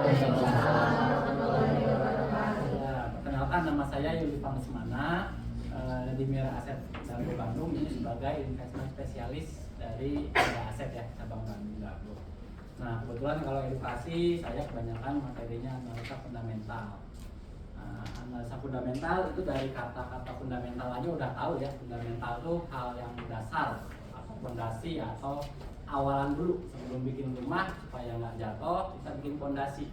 Ya, perkenalkan nama saya Yuli Pangesmana di Mira Aset Dago Bandung, ini sebagai investment spesialis dari Mira Aset ya, cabang Bandung Dago. Nah, kebetulan kalau edukasi saya kebanyakan materinya analisa fundamental. Analisa fundamental itu dari kata-kata fundamental aja udah tahu ya, fundamental itu hal yang dasar atau fondasi atau awalan dulu sebelum bikin rumah supaya nggak jatuh kita bikin fondasi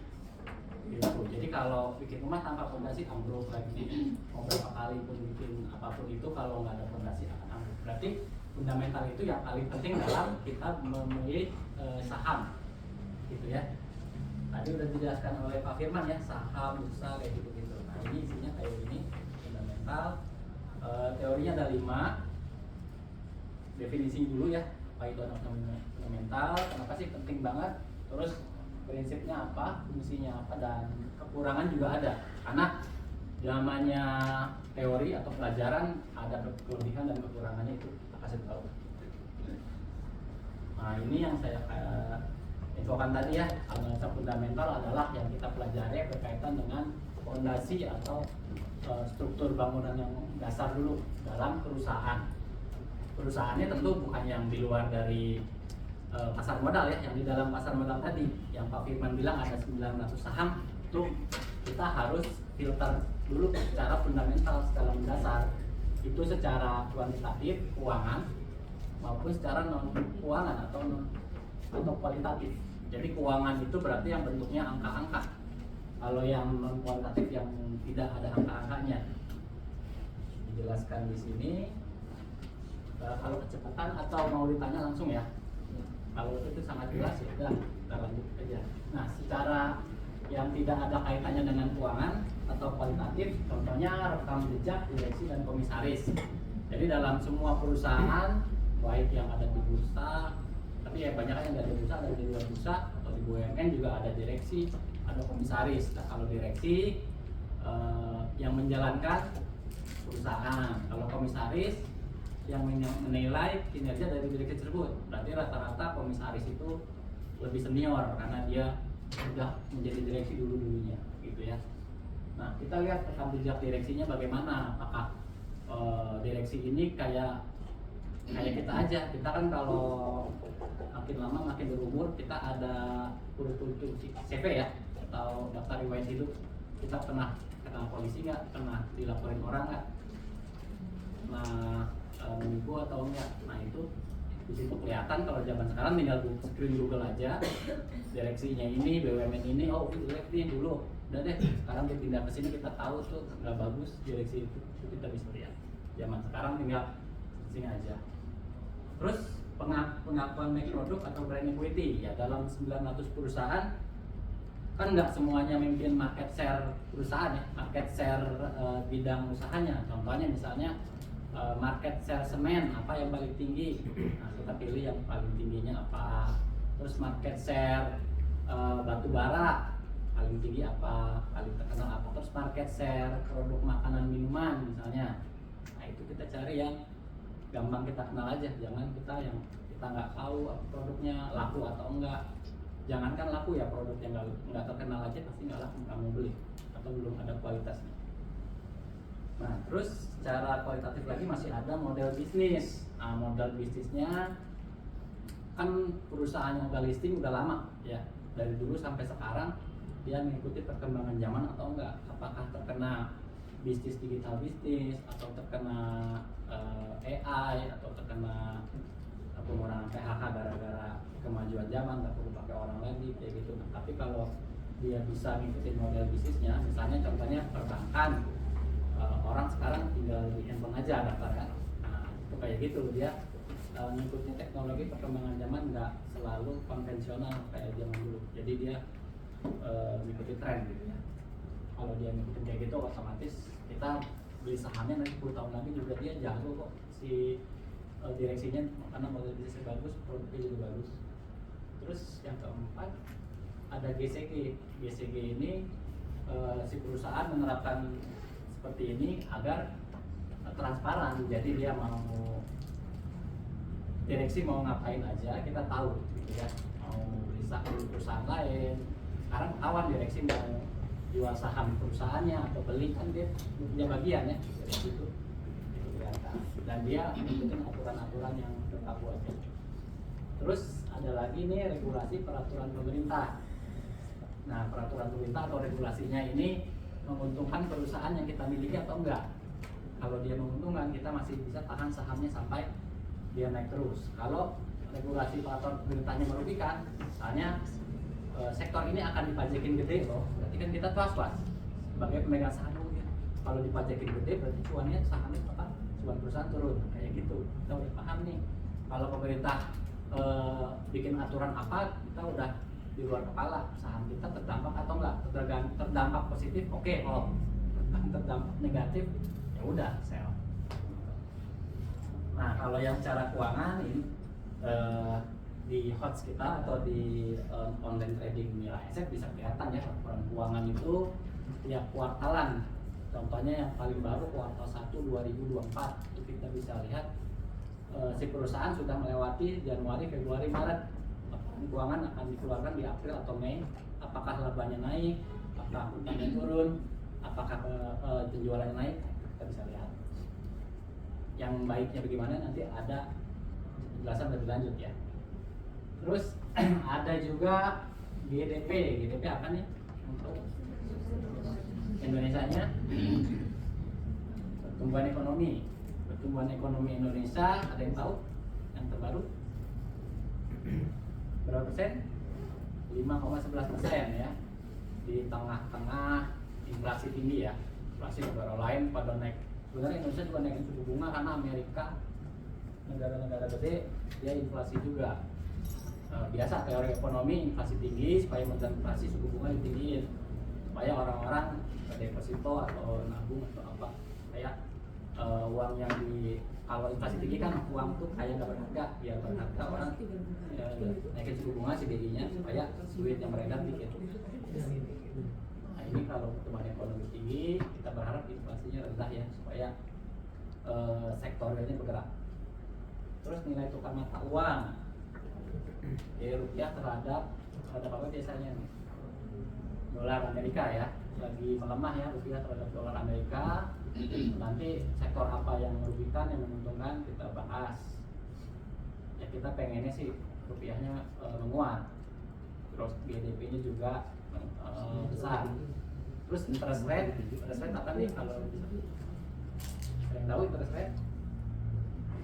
gitu. Jadi kalau bikin rumah tanpa fondasi ambruk lagi, mau berapa kali pun bikin apapun itu kalau nggak ada fondasi akan ambruk. Berarti fundamental itu yang paling penting dalam kita memilih saham gitu ya. Tadi udah dijelaskan oleh Pak Firman ya, saham, bursa kayak gitu-gitu. Nah ini isinya kayak gini, fundamental. Teorinya ada 5. Definisi dulu ya, apa itu fundamental, kenapa sih penting banget, terus prinsipnya apa, fungsinya apa, dan kekurangan juga ada. Karena namanya teori atau pelajaran ada kelebihan dan kekurangannya, itu kita kasih tahu. Nah ini yang saya infokan tadi ya, analisa fundamental adalah yang kita pelajari berkaitan dengan fondasi atau struktur bangunan yang dasar dulu dalam perusahaan. Perusahaannya tentu bukan yang di luar dari pasar modal ya, yang di dalam pasar modal tadi yang Pak Firman bilang ada 900 saham, itu kita harus filter dulu secara fundamental, secara mendasar, itu secara kuantitatif keuangan maupun secara non keuangan atau kualitatif. Jadi keuangan itu berarti yang bentuknya angka-angka, kalau yang non kualitatif yang tidak ada angka-angkanya. Dijelaskan di sini. Kalau kecepatan atau mau ditanya langsung ya, kalau itu sangat jelas ya udah kita lanjut aja. Nah secara yang tidak ada kaitannya dengan keuangan atau kualitatif, contohnya rekam jejak direksi dan komisaris. Jadi dalam semua perusahaan baik yang ada di bursa, tapi ya banyak yang ada di bursa, ada di luar bursa, atau di BUMN juga ada direksi, ada komisaris. Nah kalau direksi yang menjalankan perusahaan, kalau komisaris yang menilai kinerja dari direksi tersebut. Berarti rata-rata komisaris itu lebih senior karena dia sudah menjadi direksi dulunya gitu ya. Nah kita lihat rekam jejak direksinya bagaimana, apakah direksi ini kayak kita aja. Kita kan kalau makin lama makin berumur kita ada kurikulum CV ya, atau daftar riwayat hidup. Kita pernah kenal polisi nggak, pernah dilaporin orang nggak, nah menipu atau enggak. Nah itu di situ kelihatan. Kalau zaman sekarang tinggal screen Google aja, direksinya ini, BUMN ini, oh itu jelek nih dulu, udah deh sekarang dia pindah ke sini, kita tahu tuh nggak bagus direksi itu kita bisa lihat. Zaman sekarang tinggal sini aja. Terus pengakuan make produk atau brand equity ya, dalam 900 perusahaan kan nggak semuanya memimpin market share perusahaan ya, market share bidang usahanya. Contohnya misalnya market share semen apa yang paling tinggi, nah kita pilih yang paling tingginya apa. Terus market share batu bara paling tinggi apa, paling terkenal apa. Terus market share produk makanan minuman misalnya, nah itu kita cari yang gampang kita kenal aja, jangan kita yang kita nggak tahu produknya laku atau enggak. Jangankan laku ya, produk yang nggak terkenal aja pasti nggak laku, nggak mau beli atau belum ada kualitasnya. Nah, terus secara kualitatif lagi masih ada model bisnis. Nah, model bisnisnya kan perusahaan yang udah listing udah lama ya, dari dulu sampai sekarang dia mengikuti perkembangan zaman atau enggak. Apakah terkena bisnis digital bisnis, atau terkena AI, atau terkena pengurangan PHK gara-gara kemajuan zaman, nggak perlu pakai orang lagi kayak gitu. Nah, tapi kalau dia bisa mengikuti model bisnisnya, misalnya contohnya perbankan, orang sekarang tinggal di handphone aja daftar kan. Nah itu kayak gitu, dia ngikutin teknologi perkembangan zaman, nggak selalu konvensional kayak zaman dulu. Jadi dia mengikuti tren gitu ya. Kalau dia ngikutin kayak gitu, otomatis kita beli sahamnya nanti 10 tahun lagi juga dia jago kok si direksinya, karena model bisnisnya bagus, produknya juga bagus. Terus yang keempat ada GCG. GCG ini si perusahaan menerapkan seperti ini agar transparan. Jadi dia mau direksi mau ngapain aja kita tahu gitu ya. Mau beli saham perusahaan lain, sekarang ketahuan direksi mau jual saham perusahaannya atau beli, kan dia punya bagian ya dari situ, itu kelihatan. Dan dia mengikuti aturan-aturan yang berlaku aja. Terus ada lagi nih regulasi peraturan pemerintah. Nah, peraturan pemerintah atau regulasinya ini menguntungkan perusahaan yang kita miliki atau enggak. Kalau dia menguntungkan, kita masih bisa tahan sahamnya sampai dia naik terus. Kalau regulasi peraturan pemerintahnya merugikan, misalnya sektor ini akan dipajakin gede loh, berarti kan kita was-was sebagai pemegang saham. Kalau dipajakin gede berarti cuannya sahamnya apa? Cuan perusahaan turun, kayak gitu. Kita udah paham nih. Kalau pemerintah bikin aturan apa, kita udah di luar kepala, saham kita terdampak atau enggak. Terdampak positif, oke, oh. Terdampak negatif, ya udah sell. Nah, kalau yang secara keuangan ini di HOTS kita atau di online trading Mira Asset bisa kelihatan ya laporan keuangan itu tiap kuartalan. Contohnya yang paling baru kuartal 1 2024 itu kita bisa lihat si perusahaan sudah melewati Januari, Februari, Maret. Laporan keuangan akan dikeluarkan di April atau Mei. Apakah labanya naik, apakah utangnya turun, apakah penjualannya naik, kita bisa lihat. Yang baiknya bagaimana nanti ada penjelasan lebih lanjut ya. Terus ada juga GDP. GDP apa nih untuk Indonesianya? Pertumbuhan ekonomi. Pertumbuhan ekonomi Indonesia, ada yang tahu yang terbaru? Berapa persen? 5,11% ya. Di tengah-tengah inflasi tinggi ya. Inflasi negara lain pada naik. Sebenarnya Indonesia juga naikin suku bunga karena Amerika, negara-negara gede, dia inflasi juga. Biasa teori ekonomi, inflasi tinggi supaya menekan inflasi, suku bunga ditinggiin supaya orang-orang deposito atau nabung atau apa, kayak uang yang kalau inflasi tinggi kan uang tuh kayak nggak berharga, biar berharga orang naikin suku bunga CDI nya supaya duit yang beredar dikit. Nah, ini kalau pertumbuhan ekonomi tinggi, kita berharap inflasinya rendah ya supaya sektor realnya bergerak. Terus nilai tukar mata uang, ya rupiah terhadap apa biasanya nih? Dolar Amerika ya, lagi melemah ya rupiah terhadap dolar Amerika. Nanti sektor apa yang merugikan, yang menguntungkan kita bahas. Ya kita pengennya sih rupiahnya menguat. Terus GDP-nya juga besar. Terus interest rate apa nih kalau yang tahu interest rate?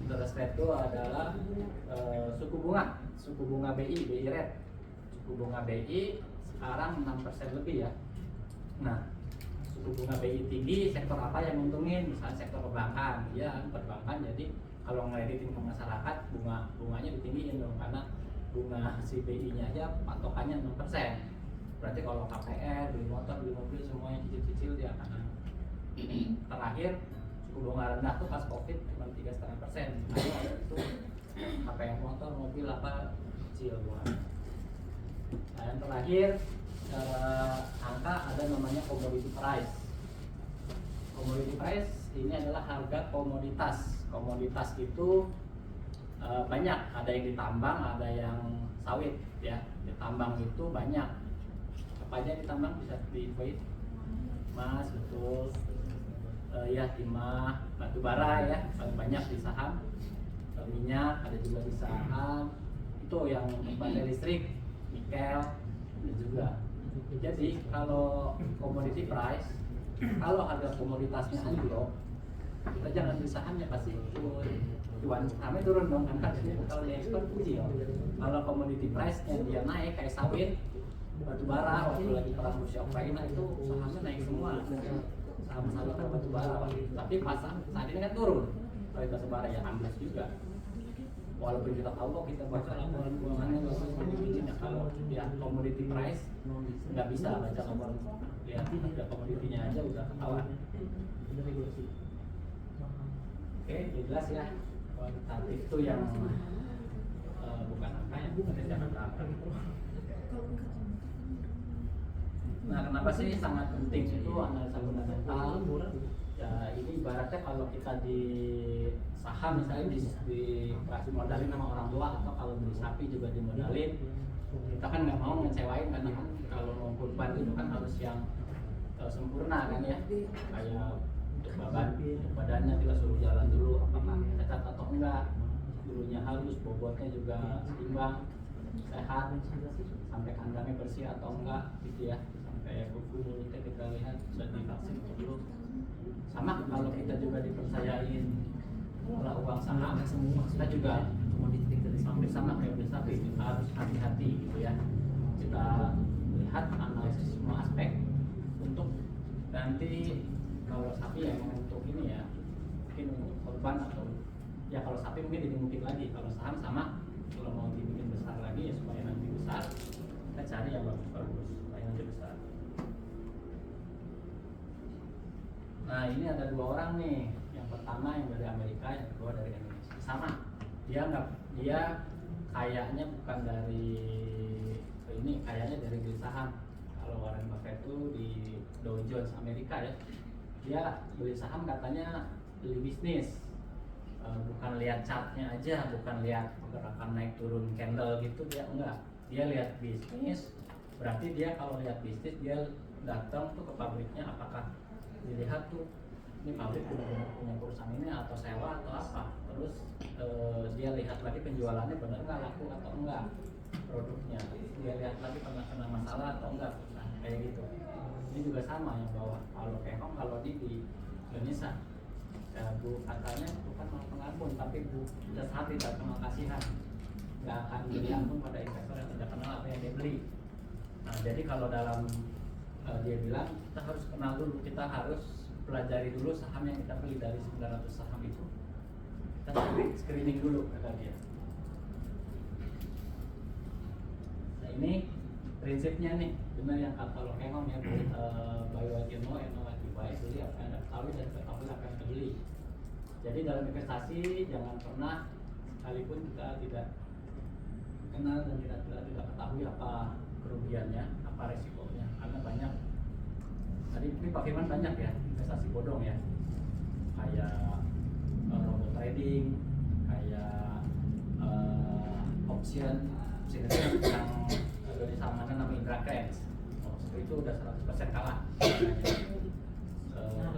Interest rate itu adalah suku bunga BI rate. Suku bunga BI sekarang 6% lebih ya. Nah, suku bunga BI tinggi, sektor apa yang menguntungin? Misalnya sektor perbankan, ya perbankan. Jadi kalau ngeleditin ke masyarakat, bunganya ditinggiin dong, karena bunga si BI-nya aja patokannya 6%. Berarti kalau KPR, beli motor, beli mobil, semuanya cicil-cicil dia akan. Terakhir suku bunga rendah tuh pas COVID cuma 3,5%. Itu KPR motor, mobil apa kecil bunga. Nah, yang terakhir angka ada namanya commodity price. Commodity price ini adalah harga komoditas. Komoditas itu banyak, ada yang ditambang, ada yang sawit ya. Ditambang itu banyak. Apa aja ditambang bisa di emas, betul. Ya timah, batu bara ya, paling banyak di saham. Minyak ada juga di saham. Itu yang baterai listrik, nikel ada juga. Jadi kalau commodity price, kalau harga komoditasnya anjlok, kita jangan beli sahamnya, pasti cuan sahamnya turun dong, kan harganya kalau diekspor kecil. Kalau commodity price-nya dia naik kayak sawit, batu bara, waktu lagi perang Rusia Ukraina itu sahamnya naik semua. Saham sawit kan batu bara, tapi pasar saat ini kan turun. Kalau batu bara ya ambles juga. Walaupun kita tahu kok kita baca laporan keuangannya ya, kalau ya commodity price nggak bisa baca laporan, lihat harga komoditinya aja udah ketahuan. Oke, jelas ya, kuantitatif itu yang bukan angka ya, bukan jangan angka. Nah, kenapa sih sangat penting itu analisa fundamental? Ya ini ibaratnya kalau kita di saham misalnya di kasih modalin sama orang tua, atau kalau beli sapi juga dimodalin, Kita kan nggak mau ngecewain, karena kan kalau mau kurban itu kan harus yang sempurna kan ya, kayak untuk badannya kita suruh jalan dulu apakah cacat atau enggak, bulunya halus, bobotnya juga seimbang, sehat, sampai kandangnya bersih atau enggak gitu ya, sampai kuku mulutnya kita lihat sudah divaksin atau belum. Sama kalau kita juga dipercayain olah uang saham, kita juga hampir sama kayak beli sapi, kita harus hati-hati gitu ya, kita lihat analisis semua aspek untuk nanti kalau sapi ya untuk ini ya mungkin untuk korban, atau ya kalau sapi mungkin dimungkin lagi, kalau saham sama, kalau mau dibikin besar lagi ya supaya nanti besar, kita cari yang bagus-bagus supaya nanti besar. Nah ini ada dua orang nih, yang pertama yang dari Amerika, yang kedua dari Indonesia. Sama, dia kayaknya bukan dari ini, kayaknya dari beli saham. Kalau Warren Buffett itu di Dow Jones Amerika ya, dia beli saham katanya beli bisnis, bukan lihat chartnya aja, bukan lihat pergerakan naik turun candle gitu, dia enggak, dia lihat bisnis. Berarti dia kalau lihat bisnis dia datang tuh ke pabriknya, apakah dilihat tuh ini pabrik punya perusahaan ini atau sewa atau apa, terus dia lihat lagi penjualannya benar nggak laku atau enggak produknya, dia lihat lagi pernah kena masalah atau enggak, nah, kayak gitu. Ini juga sama yang bawah, kalau Kehong kalau di Indonesia ya, Bu katanya bukan mau pengampun tapi Bu just hati dan terima kasihan, nggak akan beli ampun pada investor yang tidak kenal apa yang dia beli. Nah jadi kalau dalam dia bilang kita harus kenal dulu, kita harus pelajari dulu saham yang kita beli dari 900 saham itu, kita screening dulu kata dia. Nah ini prinsipnya nih, benar yang kata lo Kehong ya, buy what you know and know what you buy, beli apa yang anda ketahui dan ketahui apa yang anda beli. Jadi dalam investasi jangan pernah, sekalipun kita tidak kenal dan kita tidak ketahui apa kerugiannya, apa resikonya, karena banyak. Tadi ini Pak Firman banyak ya investasi bodong ya, kayak robot trading, kayak option yang dari sahamnya nama Indra Kens, itu udah 100% kalah.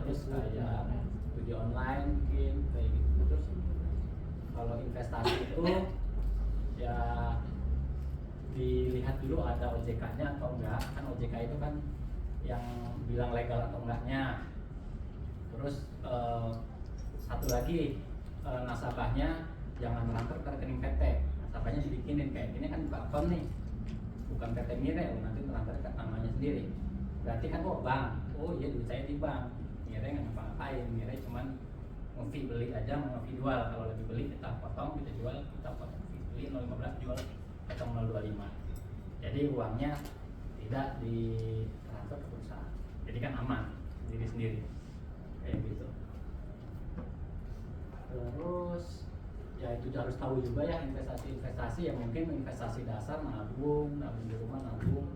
Terus kayak judi online mungkin kayak gitu. Terus kalau investasi itu ya dilihat dulu ada OJK-nya atau enggak, kan OJK itu kan yang bilang legal atau enggaknya. Terus satu lagi, nasabahnya jangan transfer ke rekening PT, nasabahnya dibikinin kayak gini kan buka akun nih, bukan PT Mire, nanti transfer ke namanya sendiri. Berarti kan bank, oh iya duit saya di bank, Mire nggak ngapa-ngapain, Mire cuman nge-fee beli aja, nge-fee jual. Kalau lagi beli kita potong, kita jual, kita potong fee beli 0,15, jual potong 0,25. Jadi uangnya tidak ditransfer ke perusahaan, jadi kan aman diri sendiri kayak gitu. Terus ya itu harus tahu juga ya investasi yang mungkin investasi dasar, nabung di rumah, nabung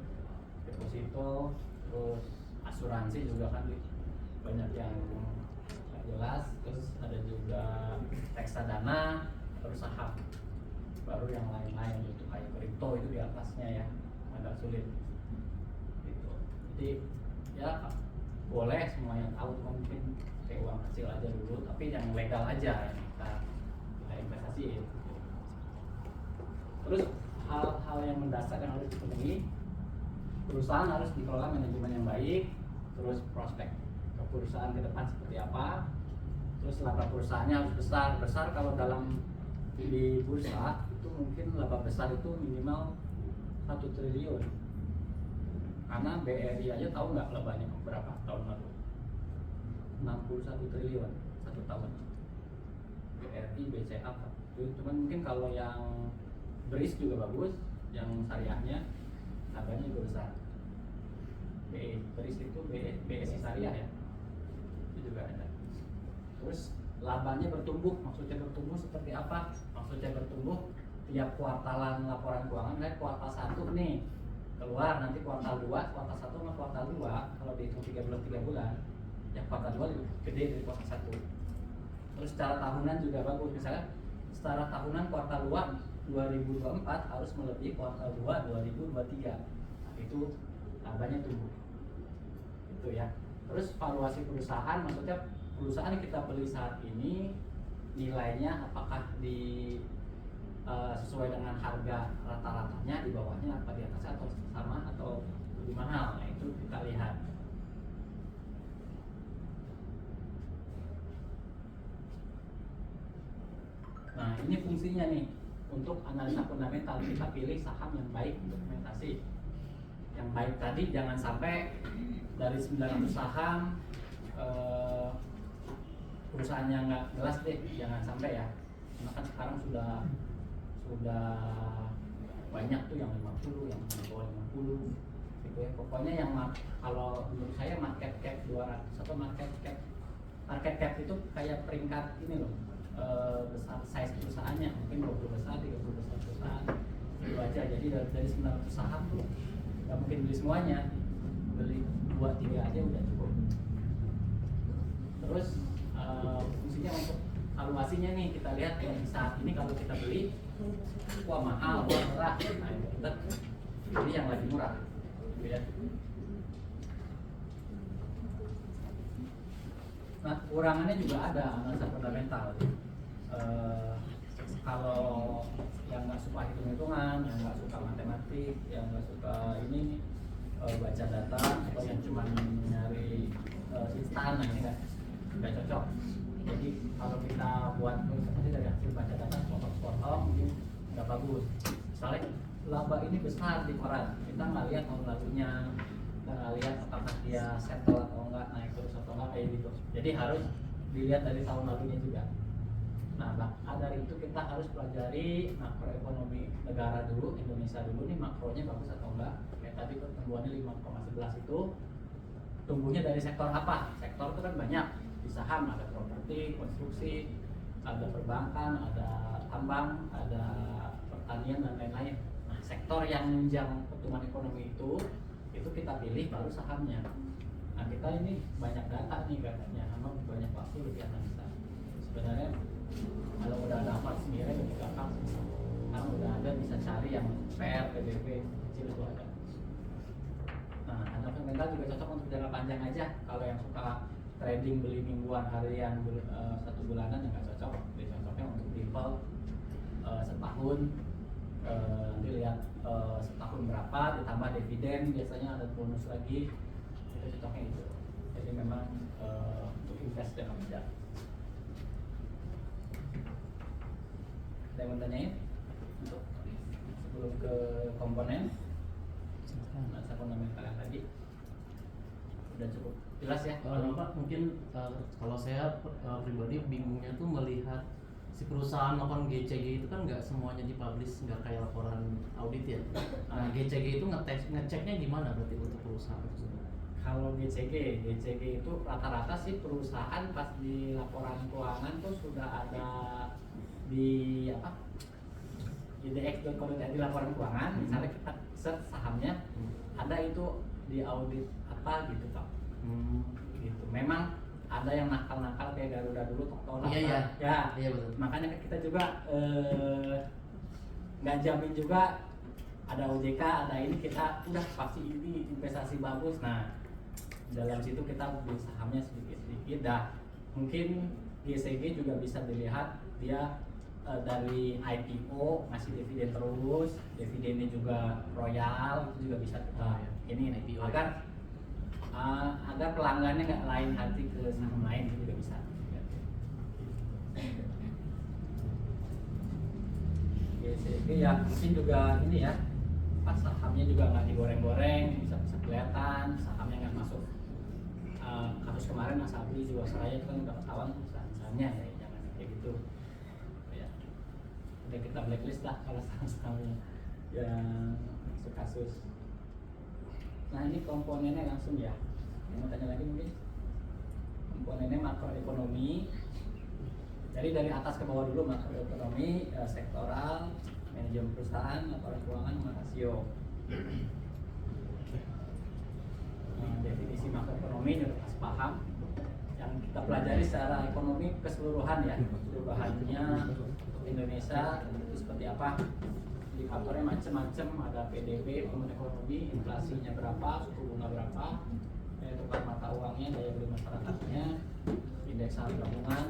deposito, terus asuransi juga kan banyak yang nggak jelas. Terus ada juga reksadana, terus saham, baru yang lain-lain itu kayak kripto itu di atasnya ya, agak sulit gitu. Jadi ya boleh semua yang tahu, mungkin kayak uang kecil aja dulu, tapi yang legal aja yang kita investasiin. Terus hal-hal yang mendasar yang harus dipenuhi, perusahaan harus dikelola manajemen yang baik, terus prospek ke perusahaan ke depan seperti apa, terus laba perusahaannya harus besar. Kalau dalam di bursa itu mungkin laba besar itu minimal 1 triliun, karena BRI aja tahu nggak labanya berapa tahun lalu? 61 triliun satu tahun. BRI, BCA, cuman mungkin kalau yang BRIS juga bagus, yang syariahnya labanya juga besar. BRIS itu BSI syariah ya, itu juga ada. Terus labanya bertumbuh, maksudnya bertumbuh seperti apa? Maksudnya bertumbuh tiap kuartalan laporan keuangan, kayak kuartal 1 nih keluar, nanti kuartal 2, kuartal 1 sama kuartal 2 kalau dihitung 3 bulan, ya kuartal 2 lebih gede dari kuartal 1. Terus secara tahunan juga bagus, misalnya secara tahunan kuartal 2 2024 harus melebihi kuartal 2 2023. Nah, itu labanya tumbuh. Itu ya. Terus valuasi perusahaan, maksudnya perusahaan yang kita beli saat ini nilainya apakah sesuai dengan harga rata-ratanya, di bawahnya, apa di atasnya, atau sama, atau lebih mahal. Nah, itu kita lihat. Nah, ini fungsinya nih untuk analisa fundamental. Kita pilih saham yang baik untuk investasi. Yang baik tadi jangan sampai dari 900 saham perusahaan yang nggak jelas deh, jangan sampai ya. Karena kan sekarang sudah banyak tuh yang 50, yang di bawah 50 gitu ya. Pokoknya yang kalau menurut saya market cap 200 atau market cap itu kayak peringkat ini loh, besar size perusahaannya, mungkin 20 besar, 30 besar perusahaan itu aja. Jadi dari 900 saham tuh nggak mungkin beli semuanya, beli 2-3 aja udah cukup. Terus fungsinya untuk valuasinya nih, kita lihat yang saat ini kalau kita beli, wah mahal, wah murah. Nah, kita beli yang lagi murah gitu ya. Nah, kurangannya juga ada analisa fundamental. Kalau yang nggak suka hitung-hitungan, yang nggak suka matematik, yang nggak suka ini baca data, atau yang cuma nyari instan, nah ini nggak cocok. Jadi kalau kita buat investasi dari hasil baca data potong mungkin nggak bagus. Misalnya laba ini besar di koran, kita nggak lihat tahun lalunya, kita nggak lihat apakah dia settle atau enggak, naik terus atau enggak, kayak gitu. Jadi harus dilihat dari tahun lalunya juga. Nah, dari itu kita harus pelajari makroekonomi negara dulu, Indonesia dulu nih, makronya bagus atau enggak. Kayak tadi pertumbuhannya 5,11 itu tumbuhnya dari sektor apa? Sektor itu kan banyak, di saham ada properti, konstruksi, ada perbankan, ada tambang, ada pertanian dan lain-lain. Nah, sektor yang menunjang pertumbuhan ekonomi itu kita pilih baru sahamnya. Nah, kita ini banyak data nih katanya, sama banyak waktu lebih analisa. Sebenarnya kalau udah ada apa sendiri lebih gampang, kalau udah ada bisa cari yang PR, PBB kecil itu ada. Nah, analisa fundamental juga cocok untuk jangka panjang aja. Kalau yang suka trading beli mingguan, harian, 1 bulanan yang nggak cocok. Jadi cocoknya untuk default setahun. Nanti lihat setahun berapa, ditambah dividen, biasanya ada bonus lagi. Itu cocoknya itu. Jadi memang untuk invest jangka panjang. Ada yang mau tanyain untuk sebelum ke komponen analisa fundamental yang tadi udah cukup jelas ya? Pak, mungkin kalau saya pribadi bingungnya tuh melihat si perusahaan melakukan GCG itu kan nggak semuanya dipublish, nggak kayak laporan audit ya. Nah, GCG itu ngeceknya gimana berarti untuk perusahaan tersebut? Kalau GCG itu rata-rata sih perusahaan pas di laporan keuangan tuh sudah ada di apa? Di laporan keuangan, misalnya kita search sahamnya, ada itu di audit apa gitu Pak. Gitu. Memang ada yang nakal-nakal kayak Garuda dulu tolak. Iya betul. Makanya kita juga nggak jamin juga, ada OJK, ada ini, kita udah pasti ini investasi bagus. Nah, dalam situ kita beli sahamnya sedikit-sedikit. Dah mungkin GCG juga bisa dilihat dia dari IPO ngasih dividen terus, dividennya juga royal, itu juga bisa kita ini IPO agar pelanggannya nggak lain hati ke saham lain, itu juga bisa. GCG ya mungkin juga ini ya, pas sahamnya juga nggak digoreng-goreng, bisa kelihatan sahamnya nggak masuk. Kasus kemarin Mas Abri Jiwasraya itu kan udah ketahuan saham-sahamnya, ya jangan kayak gitu. Ya, udah kita blacklist lah kalau saham-sahamnya yang masuk kasus. Nah, ini komponennya langsung ya. Mau tanya lagi mungkin? Komponennya makroekonomi. Jadi dari atas ke bawah dulu, makroekonomi, sektoral, manajemen perusahaan, laporan keuangan, sama rasio. Definisi makroekonomi udah pasti paham. Yang yang kita pelajari secara ekonomi keseluruhan ya, keseluruhannya untuk Indonesia itu seperti apa. Indikatornya macam-macam, ada PDB, pertumbuhan ekonomi, inflasinya berapa, suku bunga berapa, daya tukar mata uangnya, daya beli masyarakatnya, indeks saham gabungan,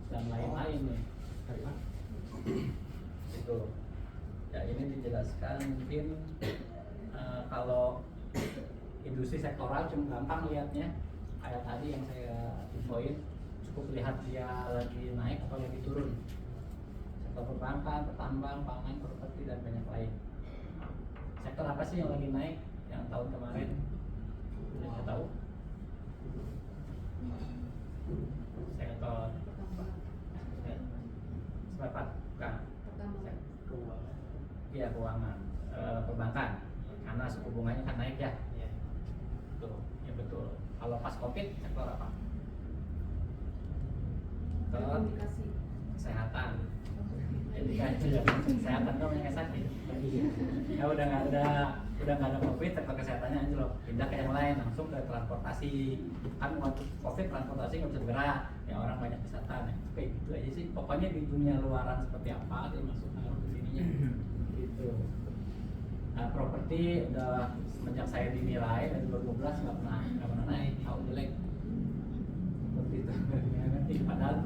dan lain-lain nih. Itu ya, ini dijelaskan mungkin kalau industri sektoral cuma gampang lihatnya kayak tadi yang saya infoin, cukup lihat dia lagi naik atau lagi turun. Sektor perbankan, pertambang, pangan, properti, dan banyak lain. Sektor apa sih yang lagi naik yang tahun kemarin? Yang saya tahu? Sektor seperempat, bukan? Iya, keuangan, perbankan, karena suku bunganya kan naik ya. Tuh, ya betul. Kalau pas COVID sektor apa? Sektor kesehatan. Kesehatan dong yang sakit. Ya udah nggak ada COVID, sektor kesehatannya anjlok, pindah ke yang lain, langsung ke transportasi. Kan waktu COVID transportasi nggak bisa bergerak, ya orang banyak wisata. Oke, gitu aja sih. Pokoknya di dunia luaran seperti apa dia masuk ke sininya. Gitu. Nah, properti udah semenjak saya dinilai dari 2012 nggak pernah naik, tahu jelek. Seperti itu. Ngerti. Padahal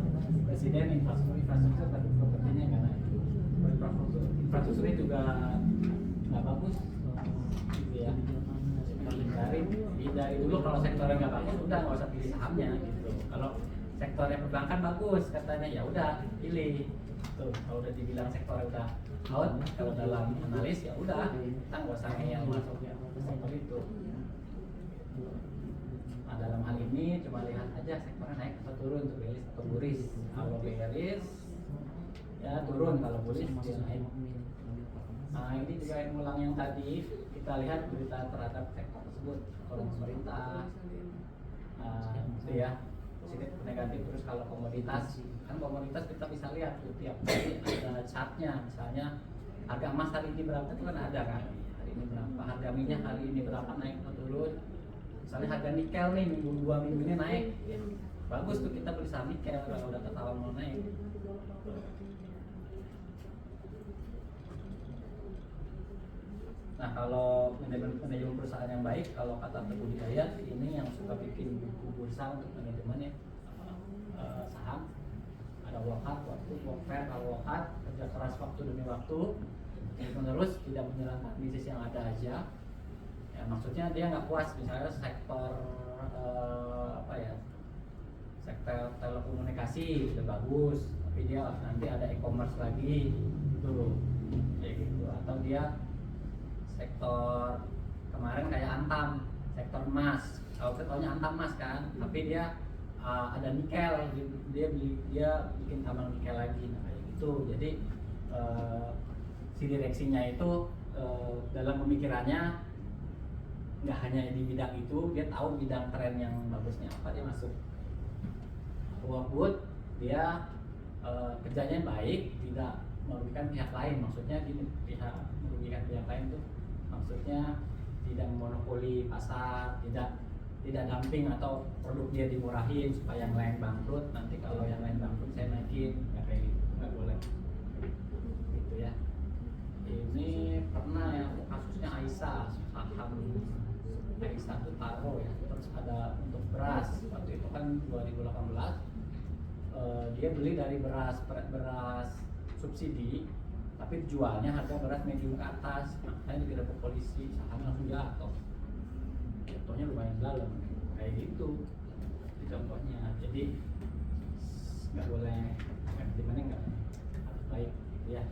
presiden infrastruktur tapi propertinya nggak naik. Infrastrukturnya juga nggak bagus, gitu ya. Dari dulu kalau sektornya nggak bagus udah nggak usah pilih sahamnya gitu. Kalau sektornya perbankan bagus katanya ya udah pilih. Tuh, kalau udah dibilang sektornya udah out, kalau dalam analis ya udah kita nggak usah yang masuk ke sektor itu. Nah, dalam hal ini cuma lihat aja sektornya naik atau turun, tuh bearish atau bullish. Kalau bearish ya turun, kalau bullish dia naik. Nah, ini juga yang ulang yang tadi kita lihat berita terhadap sektor tersebut, kalau pemerintah, itu ya positif negatif. Terus kalau komoditas, kan komoditas kita bisa lihat tuh tiap hari ada chartnya, misalnya harga emas hari ini berapa itu kan ada kan, hari ini berapa, harga minyak hari ini berapa, naik atau turun. Misalnya harga nikel nih dua minggu ini naik, bagus tuh kita beli saham nikel kalau udah ketahuan mau naik. Nah, kalau manajemen perusahaan yang baik, kalau kata Teguh Hidayat, ini yang suka bikin buku bursa untuk manajemen ya, saham, ada work hard, waktu, work fair, kalau work hard, kerja keras waktu demi waktu, terus tidak menjalankan bisnis yang ada aja. Ya, maksudnya dia nggak puas, misalnya sektor sektor telekomunikasi udah bagus, tapi dia nanti ada e-commerce lagi, gitu, kayak gitu. Atau dia sektor kemarin kayak Antam, sektor emas, kalau kita taunya Antam emas kan, tapi dia ada nikel, dia bikin tambang nikel lagi, nah kayak gitu. Jadi si direksinya itu dalam pemikirannya nggak hanya di bidang itu, dia tahu bidang tren yang bagusnya apa, dia masuk. Workwood dia kerjanya baik, tidak merugikan pihak lain, maksudnya gini, merugikan pihak lain tuh maksudnya tidak monopoli pasar, tidak dumping atau produk dia dimurahin supaya yang lain bangkrut, nanti kalau yang lain bangkrut saya naikin, ya kayak gitu, nggak boleh gitu ya. Ini pernah ya kasusnya Aisyah, saham Aisyah itu Taro ya, terus ada untuk beras, waktu itu kan 2018 dia beli dari beras subsidi, tapi jualnya harga beras medium ke atas, makanya digerebek polisi, saham langsung jatuh. Contohnya lumayan dalam, kayak gitu contohnya. Jadi nggak boleh, gimana nggak harus baik gitu ya.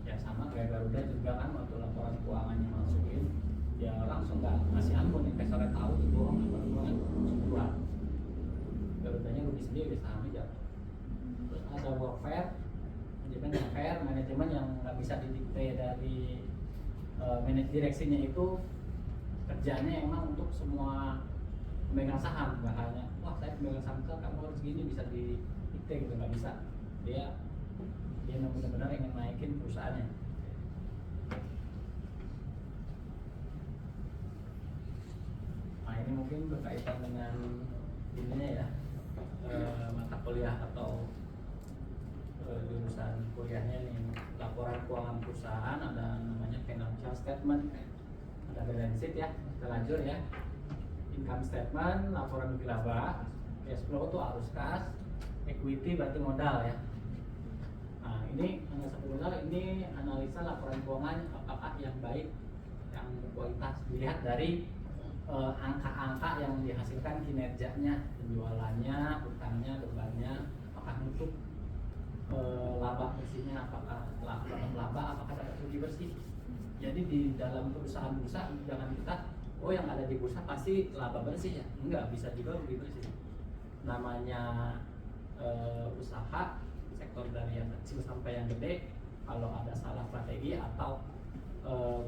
Ya sama kayak Garuda juga kan, waktu laporan keuangannya masukin, ya langsung nggak ngasih ampun, investornya tahu itu bohong, laporan keuangan jual. Garudanya rugi sendiri, sahamnya jatuh. Terus ada workfare, manajemen yang nggak bisa didikte dari direksinya, itu kerjanya emang untuk semua pemegang saham, nggak hanya wah saya pemegang saham kamu harus gini, bisa didikte gitu, nggak bisa. Dia benar-benar ingin naikin perusahaannya. Nah, ini mungkin berkaitan dengan ininya ya, mata kuliah atau jurusan kuliahnya nih, laporan keuangan perusahaan, ada namanya financial statement, ada balance sheet ya, kita lanjut ya, income statement, laporan laba, cash flow itu arus kas, equity berarti modal ya. Nah ini analisa modal, ini analisa laporan keuangan apakah yang baik, yang berkualitas, dilihat dari angka-angka yang dihasilkan, kinerjanya, penjualannya, utangnya, bebannya, apakah nutup laba bersihnya, apakah laba, apakah dapat rugi bersih. Jadi di dalam perusahaan bursa jangan kita, oh yang ada di bursa pasti laba bersih ya, enggak, bisa juga rugi bersih. Namanya usaha, sektor dari yang kecil sampai yang gede, kalau ada salah strategi atau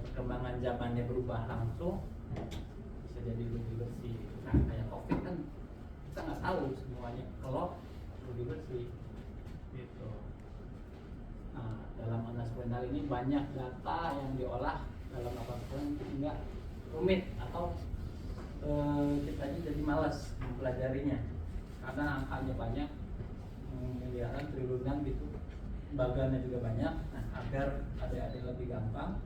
perkembangan zamannya berubah langsung, bisa jadi rugi bersih. Nah kayak COVID kan kita nggak tahu semuanya, kalau rugi bersih gitu. Nah dalam analisa fundamental ini banyak data yang diolah dalam apapun, sehingga rumit atau kita jadi malas mempelajarinya karena angkanya banyak, miliaran, triliunan gitu, lembagannya juga banyak. Nah agar adik-adik lebih gampang,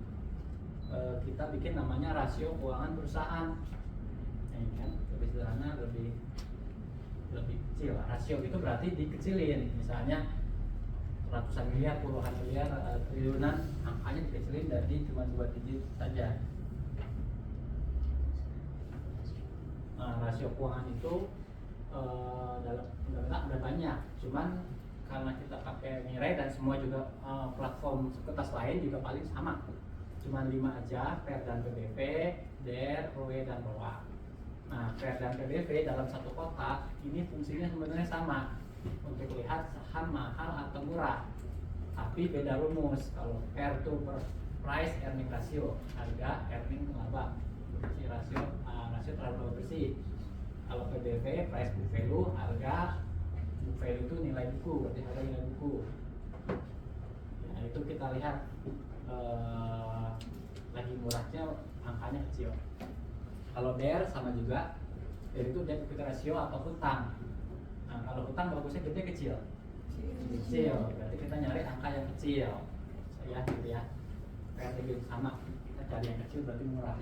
kita bikin namanya rasio keuangan perusahaan. Ini kan lebih sederhana, lebih kecil. Rasio itu berarti dikecilin, misalnya ratusan miliar, puluhan miliar, triliunan, angkanya dikecilin dari cuma 2 digit saja. Nah, rasio keuangan itu dalam undang-undang ada banyak, cuman karena kita pakai Mirai dan semua juga platform kertas lain juga paling sama, cuma 5 aja, PER dan PBV, DER, ROE dan ROA. Nah, PER dan PBV dalam satu kotak ini fungsinya sebenarnya sama, untuk lihat saham mahal atau murah, tapi beda rumus. Kalau PER itu price earning ratio, harga earning laba bersih, rasio terhadap laba bersih. Kalau PBV price book value, harga book value itu nilai buku, berarti harga nilai buku. Nah itu kita lihat lagi murahnya angkanya kecil. Kalau DER sama juga, DER itu debt equity ratio atau hutang. Nah kalau hutang bagusnya gede kecil, berarti kita nyari angka yang kecil, saya gitu ya. PER juga sama, kita cari yang kecil berarti murah.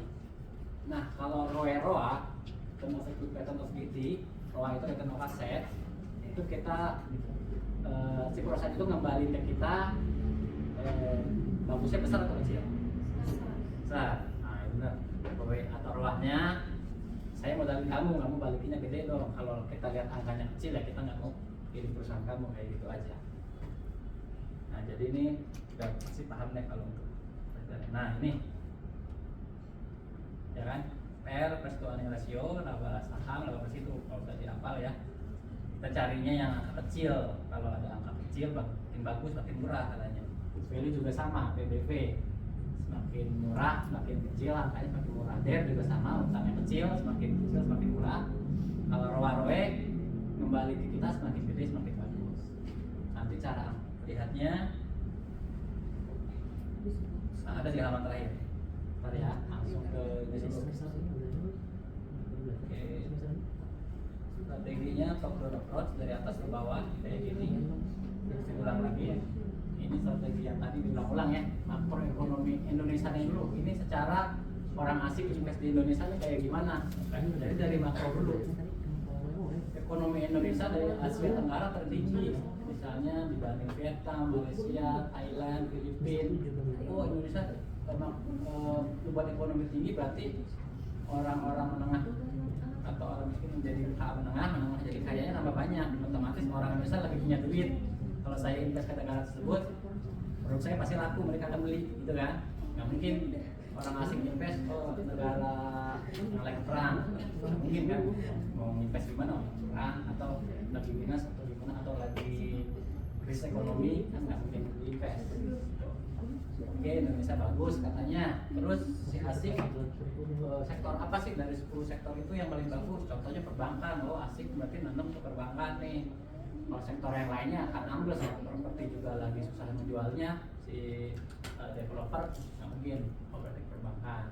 Nah kalau ROE, ROA, return of equity, ROA itu return of asset, itu kita si perusahaan itu ngembaliin ke kita, bagusnya besar atau kecil? Besar. Nah benar, ROE atau ROA-nya saya modalin kamu balikinnya gede dong. Kalau kita lihat angkanya kecil ya kita nggak mau kirim perusahaan kamu, kayak gitu aja. Nah jadi ini udah pasti paham deh kalau untuk pelajaran. Nah ini ya kan, PER plus to earning ratio, laba saham, laba bersih itu kalau tadi hafal ya. Kita carinya yang angka kecil, kalau ada angka kecil makin bagus, makin murah katanya. Value juga sama, PBV semakin murah, semakin kecil angkanya semakin murah. DER juga sama, utangnya kecil, semakin kecil semakin murah. Kalau ROA kembali ke kita semakin gede semakin bagus. Nanti cara lihatnya ada di halaman terakhir. Ntar ya, langsung ke strateginya top down approach, dari atas ke bawah kayak gini. Diulang lagi ya. Ini strategi yang tadi diulang-ulang ya. Makroekonomi Indonesia dulu. Ini secara orang asing invest di Indonesia ini kayak gimana? Jadi dari makro dulu. Ekonomi Indonesia dari Asia Tenggara tertinggi, misalnya dibanding Vietnam, Malaysia, Thailand, Filipina. Oh Indonesia memang buat ekonomi tinggi, berarti orang-orang menengah atau orang miskin menjadi menengah jadi kayanya tambah banyak, otomatis orang Indonesia lebih punya duit. Kalau saya invest ke negara tersebut, menurut saya pasti laku, mereka akan beli, gitu kan? Nggak mungkin orang asing invest ke negara yang lagi perang, nggak mungkin kan? Mau invest di mana? Perang atau lagi minus atau gimana, atau lagi krisis ekonomi, kan nggak mungkin invest. Oke, Indonesia bagus katanya. Terus si asing sektor apa sih dari 10 sektor itu yang paling bagus? Contohnya perbankan. Oh asik, berarti nanam ke perbankan nih. Kalau sektor yang lainnya akan ambles ya, properti juga lagi susah menjualnya, si developer nggak mungkin. Oh berarti perbankan.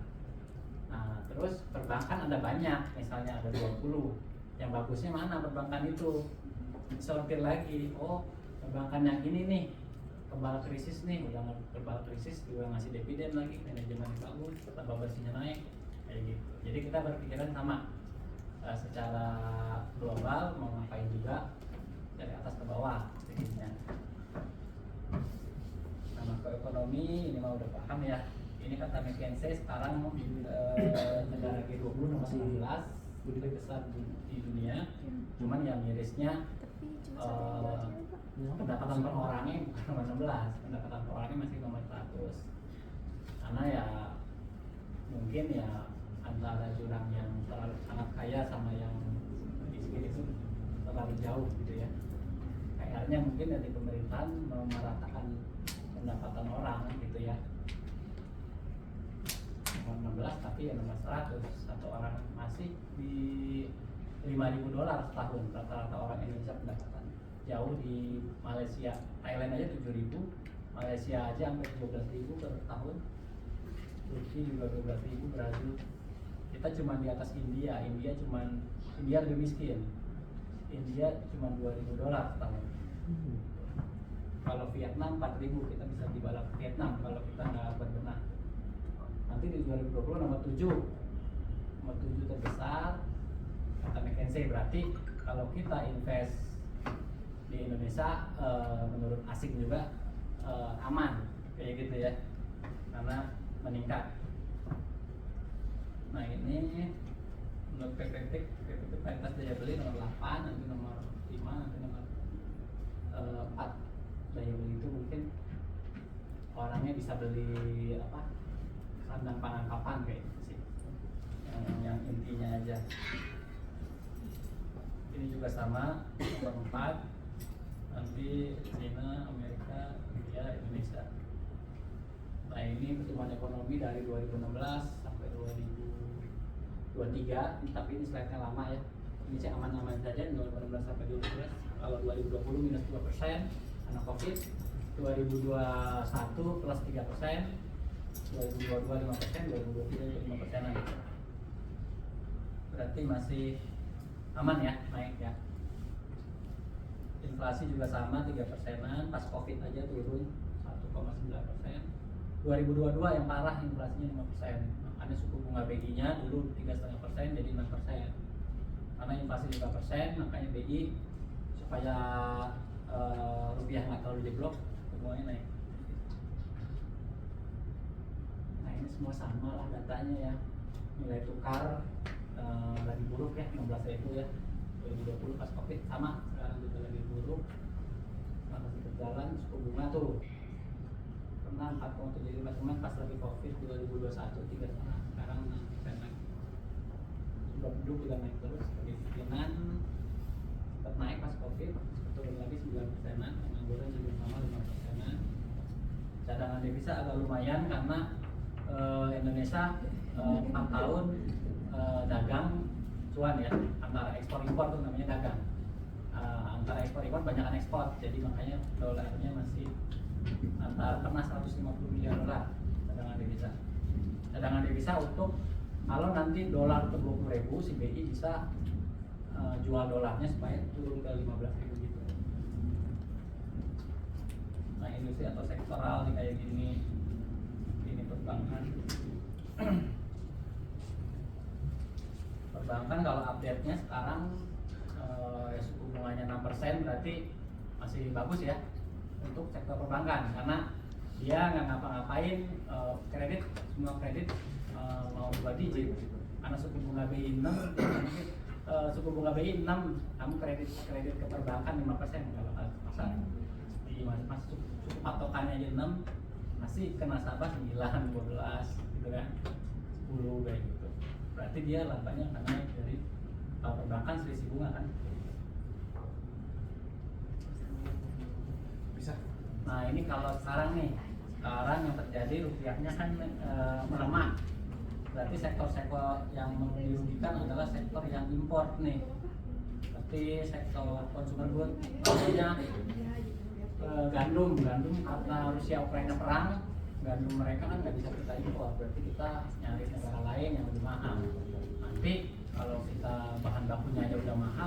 Nah terus perbankan ada banyak, misalnya ada 20. yang bagusnya mana perbankan itu, disortir lagi. Oh, perbankan yang ini nih kebal krisis nih, udah kebal krisis juga ngasih dividen lagi, manajemen bagus, laba bersihnya naik, kayak gitu. Jadi kita berpikiran sama, secara global mau ngapain juga dari atas ke bawah jadinya. Nah, makroekonomi ini mah udah paham ya. Ini kata McKinsey sekarang negara G20 nomor 19 terbesar di dunia. Cuman yang mirisnya pendapatan per orangnya bukan nomor 16, pendapatan per orangnya masih nomor 100. Karena ya mungkin ya antara jurang yang terlalu sangat kaya sama yang miskin itu terlalu jauh gitu ya. Kayaknya mungkin dari pemerintahan memeratakan pendapatan orang gitu ya. Nomor 16 tapi ya nomor 100. Satu orang masih di $5.000 setahun rata-rata orang Indonesia pendapatan. Jauh di Malaysia, Thailand aja 7.000, Malaysia aja sampai 12.000 per tahun. Turki juga 12.000, Brazil. Kita cuma di atas India. India lebih miskin. India cuma $2.000 setahun. Kalau Vietnam 4.000, kita bisa dibalap Vietnam kalau kita nggak berbenah. Nanti di 2020 nomor 7 terbesar kata McKinsey. Berarti kalau kita invest di Indonesia menurut asing juga aman kayak gitu ya, karena meningkat. Nah ini menurut PPT paritas daya beli nomor 8, nanti nomor 5, nanti nomor 4 daya beli itu mungkin orangnya bisa beli apa, sandang pangan papan kayak gitu sih, yang intinya aja. Ini juga sama nomor 4, nanti China, Amerika, India, Indonesia. Nah ini pertumbuhan ekonomi dari 2016 sampai 2023, tapi ini slide-nya lama ya. Ini sih aman-aman saja 2016 sampai 2012. Kalau 2020 minus 2% karena COVID, 2021 plus 3%, 2022 5%, 2023 5%-an. Berarti masih aman ya, naik ya. Inflasi juga sama 3%-an, pas COVID aja turun 1,9%. 2022 yang parah inflasinya 5%. Makanya suku bunga BI-nya dulu 3,5% jadi 6%. Karena inflasi 5%, makanya BI supaya rupiah nggak terlalu jeblok, semuanya naik. Nah ini semua sama lah datanya ya. Nilai tukar lagi buruk ya, 16.000 ya. 2020 pas COVID sama, sekarang juga lagi buruk. Masih berjalan, suku bunga tuh pernah 4,75% pas lagi COVID 2021 3,5, sekarang 6% lagi. Sudah penduduk juga naik terus, kemiskinan tetap naik pas COVID, turun lagi 9%-an, pengangguran juga sama 5%-an. Cadangan devisa agak lumayan karena Indonesia 4 tahun dagang cuan ya, antara ekspor impor tuh namanya dagang. Antara ekspor impor banyakan ekspor, jadi makanya dolarnya masih antara pernah 150 miliar dolar cadangan devisa. Cadangan devisa untuk kalau nanti dolar ke 20.000 si BI bisa jual dolarnya supaya turun ke 15.000 gitu. Nah industri atau sektoral nih kayak gini, ini perbankan. Perbankan kalau update-nya sekarang ya suku bunganya 6%, berarti masih bagus ya untuk sektor perbankan karena dia nggak ngapa-ngapain, kredit semua kredit mau 2 digit karena suku bunga BI 6, suku bunga BI 6, kamu kredit ke perbankan 5% nggak bakal pasar. Di masuk suku patokannya aja 6, masih ke nasabah 9, 12 gitu kan, 10 kayak gitu. Berarti dia labanya akan naik dari perbankan selisih bunga kan. Bisa. Nah ini kalau sekarang nih, sekarang yang terjadi rupiahnya kan melemah. Berarti sektor-sektor yang dirugikan adalah sektor yang import nih. Berarti sektor consumer good, contohnya gandum karena Rusia Ukraina perang, gandum mereka kan nggak bisa kita impor, berarti kita nyari negara lain yang lebih mahal. Nanti kalau kita bahan bakunya aja udah mahal,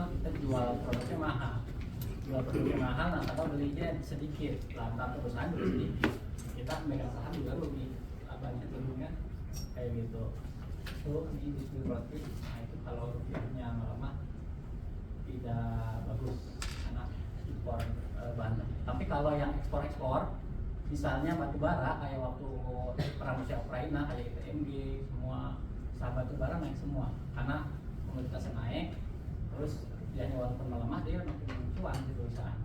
jual produk mahal, nasabah belinya sedikit, lantar perusahaan juga sedikit. Kita memegang saham juga rugi, labanya turun kan, kayak gitu. Itu ini bisnis roti, nah itu kalau rupiahnya melemah tidak bagus karena impor bahan. Tapi kalau yang ekspor, misalnya batu bara kayak waktu perang Rusia Ukraina, kayak ITMG, semua saham batu bara naik semua karena komoditasnya naik, terus dia walaupun melemah dia makin cuan di perusahaan.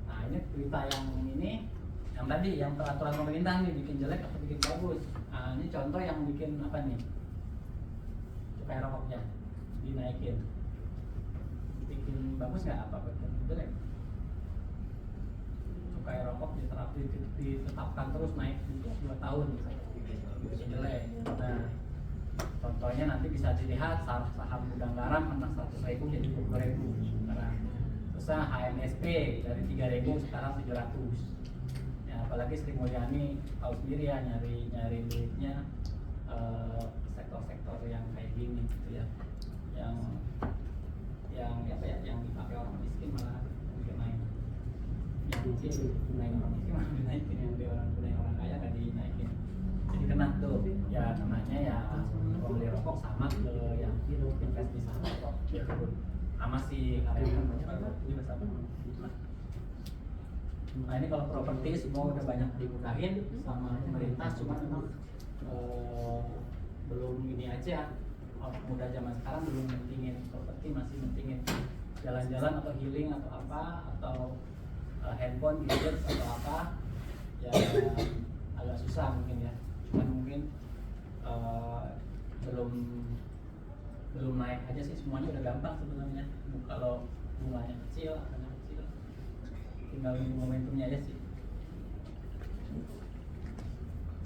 Nah ini berita yang ini, yang tadi yang peraturan pemerintah nih bikin jelek atau bikin bagus. Nah ini contoh yang bikin apa nih? Cukai rokoknya dinaikin, bikin bagus nggak apa bikin jelek? Cukai rokok ditetapkan terus naik untuk 2 tahun, bikin jelek. Nah contohnya nanti bisa dilihat saham gudang garam pernah 100.000 jadi 20.000 sekarang. Terus HMSP dari 3.000 sekarang 700. Ya apalagi Sri Mulyani tahu sendiri ya nyari duitnya sektor-sektor yang kayak gini gitu ya. Yang apa ya yang dipakai orang miskin malah mungkin naik. Yang mungkin naik orang miskin malah dinaikin, yang di orang kaya nggak dinaikin. Jadi kena tuh ya namanya ya pembeli rokok sama ke yang invest di saham rokok ya turun sama si karyawan juga sama. Nah ini kalau properti semua udah banyak dibukain sama pemerintah, cuma memang belum ini aja, orang muda zaman sekarang belum mentingin properti, masih mentingin jalan-jalan atau healing atau apa atau handphone, gadget atau apa ya agak susah mungkin ya. Cuman mungkin belum naik aja sih, semuanya udah gampang sebenarnya. Kalau bunganya kecil, angkanya kecil, tinggal nunggu momentumnya aja sih.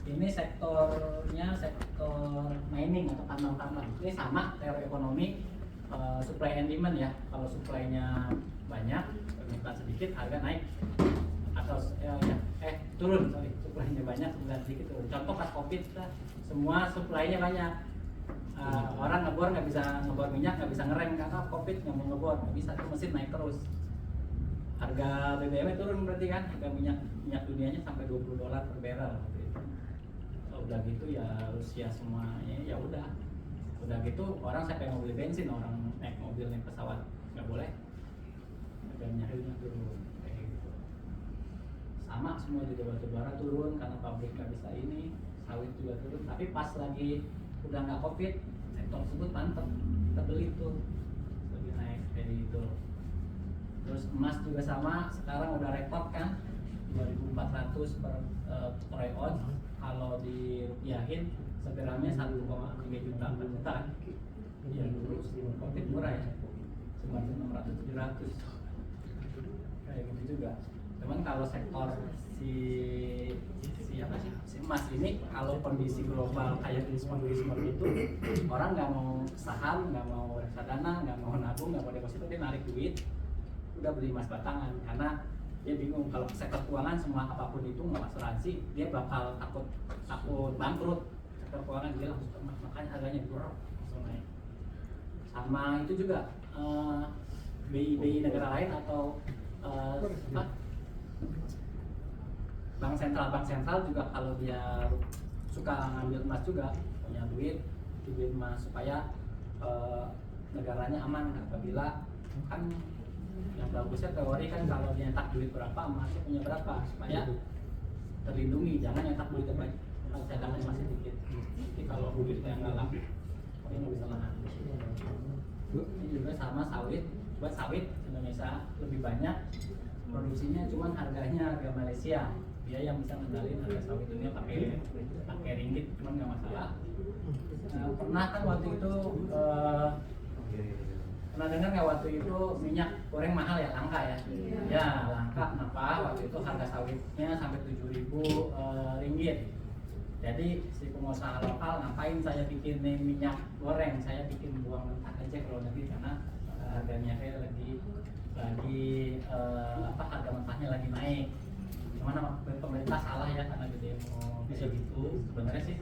Ini sektornya sektor mining atau tambang-tambang. Ini sama teori ekonomi, supply and demand ya. Kalau supply-nya banyak, permintaan sedikit, harga naik. Atau turun, supply-nya banyak, permintaan sedikit turun. Contoh pas Covid, semua supply-nya banyak. Orang ngebor nggak bisa ngebor minyak, nggak bisa ngerem karena Covid, nggak mau ngebor, nggak bisa, tuh mesin naik terus. Harga BBM turun berarti kan, harga minyak dunianya sampai $20 per barrel. Kalau udah gitu ya Rusia semuanya ya udah gitu orang siapa yang mau beli bensin, orang naik mobil naik pesawat nggak boleh, harga minyaknya turun kayak gitu. Sama semua juga batu bara turun karena pabrik nggak bisa ini, sawit juga turun. Tapi pas lagi udah nggak Covid, sektor tersebut mantep, kita beli tuh lagi naik kayak gitu. Terus emas juga sama, sekarang udah rekor kan 2.400 per ounce. Kalau dirupiahin segramnya 1,3 juta per juta kan. Iya dulu sebelum Covid murah ya, 900 700 kayak gitu juga. Cuman kalau sektor si emas ini, kalau kondisi global kayak kondisi itu, orang nggak mau saham, nggak mau reksadana, nggak mau nabung, nggak mau deposito, dia narik duit udah beli emas batangan karena dia bingung kalau sektor keuangan semua apapun itu nggak asuransi, dia bakal takut bangkrut. Sektor keuangan dia langsung makanya harganya langsung naik. Sama itu juga BI negara lain atau bank sentral juga kalau dia suka ngambil emas juga, punya duit emas supaya negaranya aman apabila kan yang bagusnya teori kan kalau dia nyetak duit berapa emasnya punya berapa supaya terlindungi, jangan nyetak duit banyak cadangannya masih dikit. Jadi kalau duitnya nggak laku ini bisa mahal. Ini juga sama sawit, buat sawit Indonesia lebih banyak produksinya, cuman harganya harga Malaysia. Dia yang bisa ngendalin harga sawit dunia pakai ringgit, cuman nggak masalah. Pernah kan waktu itu pernah dengar nggak waktu itu minyak goreng mahal ya, langka ya? Ya langka, kenapa? Waktu itu harga sawitnya sampai 7.000 ringgit. Jadi si pengusaha lokal ngapain saya bikin minyak goreng, saya bikin buang mentah aja kalau nanti karena harganya kayak lagi harga mentahnya lagi naik. Cuman pemerintah salah ya karena dia mau bisa gitu. Sebenarnya sih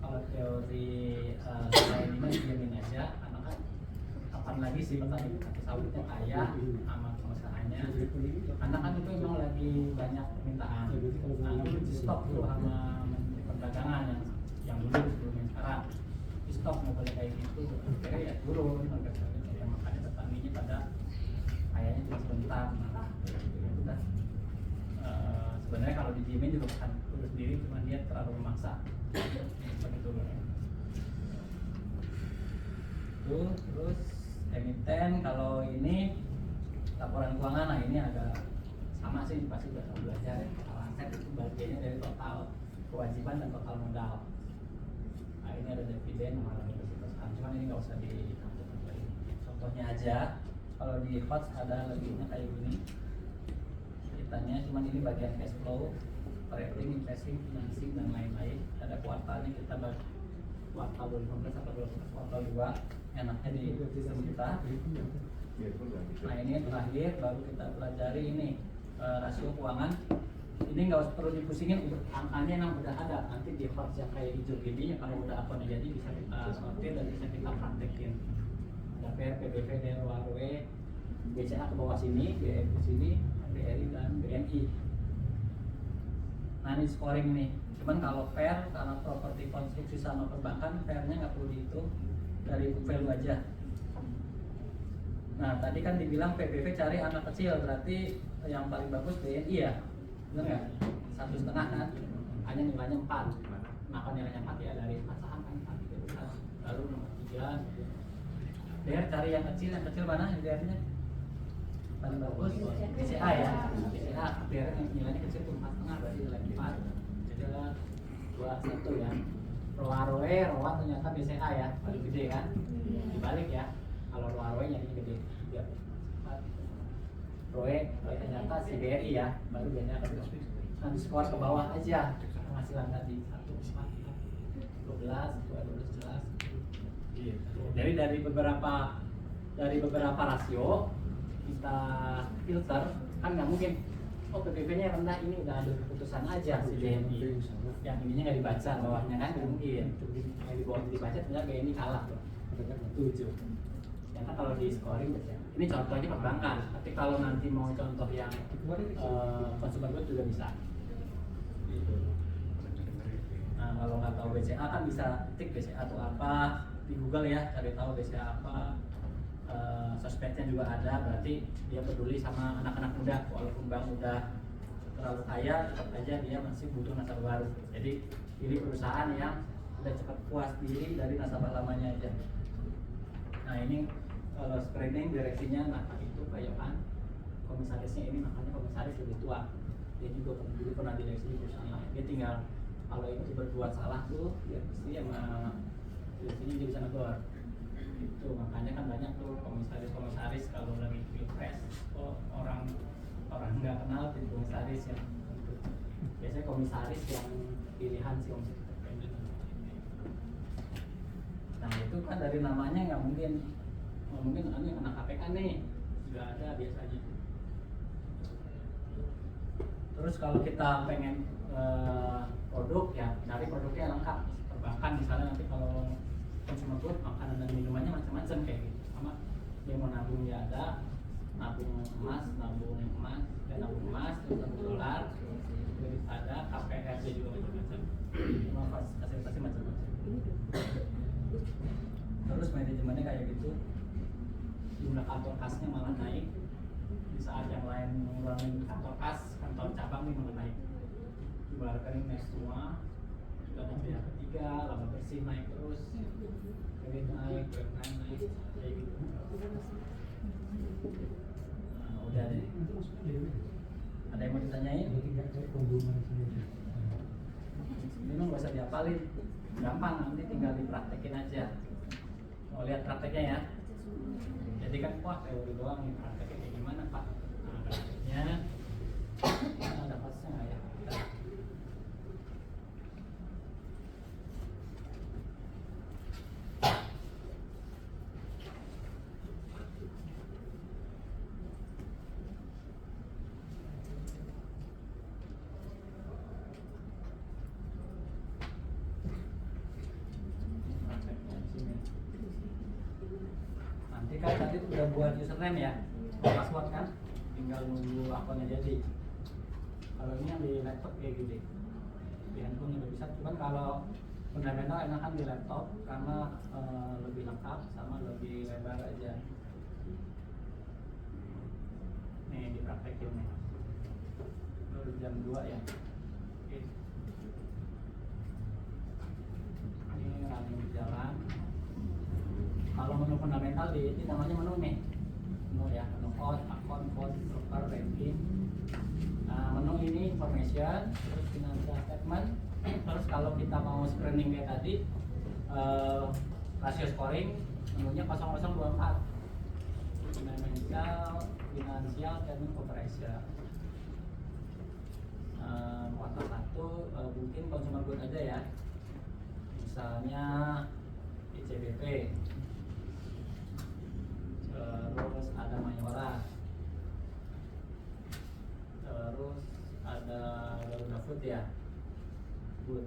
kalau teori lain ini diamin aja karena kan kapan lagi lagi si petani sawitnya kaya sama pengusahanya, karena kan itu memang lagi banyak permintaan. Nah itu di stop tuh sama Menteri Perdagangan yang dulu sebelumnya sekarang di stop, nggak boleh kayak gitu. Akhirnya ya turun harga sawitnya, ya makanya petaninya pada kayaknya cuma sebentar. Nah, ya udah. Sebenarnya kalau dijamin juga bukan turun sendiri, cuma dia terlalu memaksa seperti itu. Terus emiten, kalau ini laporan keuangan, nah ini agak sama sih, pasti udah belajar ya. Kalau aset itu bagiannya dari total kewajiban dan total modal. Nah ini ada dividen sama deposito saham, cuman ini nggak usah dicampur. Contohnya aja, kalau di HOTS ada lebihnya kayak gini ceritanya, cuman ini bagian cash flow, operating, investing, financing, dan lain-lain. Ada kuartalnya, kita bagi kuartal 2015 atau kuartal 2 enaknya di sistem kita. Nah ini terakhir baru kita pelajari ini rasio keuangan. Ini nggak perlu dipusingin, angkanya yang udah ada. Nanti di HOTS yang kayak hijau gini, kalau udah akunnya jadi bisa kita sortir dan bisa kita praktekin. Ada PR, PBV, DRO, ROE, BCA ke bawah sini, BRI ke sini, BRI dan BNI. Nah ini scoring nih. Cuman kalau fair, karena properti konstruksi sama perbankan, fairnya nggak perlu dihitung, dari book value aja. Nah tadi kan dibilang PBV cari anak kecil, berarti yang paling bagus BNI ya, benar nggak? 1,5 kan, hanya nilainya 4. Maka nilainya 4 ya dari 4 saham kan 4, lalu nomor 3 DR cari yang kecil mana DR-nya? Paling bagus BCA ya, BCA DR yang nilainya kecil tuh 4,5, berarti nilai 4. Jadi 21 ya. ROA ternyata BCA ya, paling gede kan? Dibalik ya, kalau ROA nya gede. ROE ternyata si BRI ya, baru BNI akan nanti skor ke bawah aja penghasilan tadi 1, 4, 12, 11. Jadi dari beberapa rasio kita filter, kan nggak mungkin PBV-nya rendah, ini udah ada keputusan aja si BNI, yang ininya nggak dibaca bawahnya kan, nggak mungkin. Yang di bawah dibaca ternyata BNI kalah tuh 7. Karena kalau di scoring ini contohnya perbankan, tapi kalau nanti mau contoh yang consumer goods juga bisa. Nah kalau nggak tahu BCA kan bisa tik BCA itu apa di Google ya, cari tahu BCA apa. Sosmednya juga ada, berarti dia peduli sama anak-anak muda, walaupun bank udah terlalu kaya, tetap aja dia masih butuh nasabah baru. Jadi pilih perusahaan yang udah cepat puas diri dari nasabah lamanya aja. Nah ini kalau screening direksinya, nah itu Bayokan, komisarisnya ini makanya komisaris lebih tua, dia juga dulu pernah direksi di perusahaan lain. Dia tinggal kalau itu berbuat salah tuh direksi sama direksinya dia bisa negor. Itu makanya kan banyak tuh komisaris kalau lagi pilpres, orang nggak kenal jadi komisaris ya. Biasanya komisaris yang pilihan sih komisaris. Nah itu kan dari namanya nggak mungkin ini anak KPK nih, nggak ada biasanya. Terus kalau kita pengen produk ya cari produknya lengkap. Perbankan misalnya nanti kalau consumer goods, makanan dan minumannya macam-macam kayak gitu. Sama dia mau nabung ya ada, nabung emas, terus nabung dolar, terus ada KPR juga macam-macam. Cuma fasilitasnya macam-macam. Terus manajemennya kayak gitu. Jumlah kantor kasnya malah naik. Di saat yang lain ngurangin kantor kas, kantor cabang ini malah naik. Ibaratkan ini naik semua, sudah sampai yang ketiga, laba bersih naik terus, kredit naik, naik, kayak gitu. Nah, udah deh. Ada yang mau ditanyain? Ini nggak usah diapalin, gampang, nanti tinggal dipraktekin aja. Mau lihat prakteknya ya. Jadi kan wah teori doang nih, prakteknya kayak gimana Pak? Nah prakteknya ada pasnya nggak ya? kan tadi udah buat username ya, password kan, tinggal nunggu akunnya jadi. Kalau ini yang di laptop kayak gini, di handphone juga bisa, cuman kalau fundamental enakan di laptop karena lebih lengkap sama lebih lebar aja. Nih dipraktekin nih. Baru jam 2 ya. Oke. Ini running jalan. Kalau menu fundamental ini namanya menu nih. Menu ya, menu out, account, code, broker, ranking. Nah, menu ini information, terus financial statement. Terus kalau kita mau screening kayak tadi, rasio scoring, menunya 0024. Financial statement operation. Kuartal 1 mungkin consumer good aja ya. Misalnya ICBP. Terus ada Mayora. Terus ada Garuda Food ya. Food.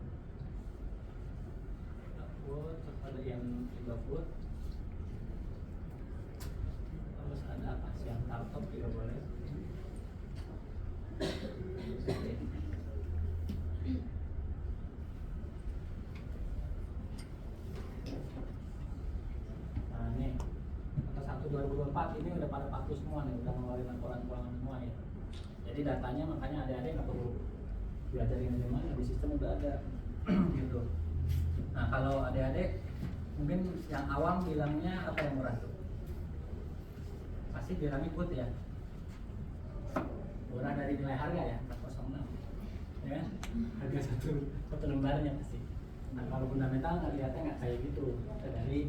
Terus ada yang Indofood. Terus ada apa sih yang Tartop juga boleh. Nah ini kuartal 1 2024 ini udah pada patuh semua nih, udah ngeluarin laporan keuangan semua ya. Jadi datanya makanya adik-adik nggak perlu diajarin dari mana, di sistem udah ada gitu. Nah kalau adik-adik mungkin yang awam bilangnya apa yang murah tuh? Pasti bilangnya good ya. Murah dari nilai harga ya, 406 ya kan? Harga satu lembarnya pasti. Nah kalau fundamental nggak lihatnya nggak kayak gitu. Kita dari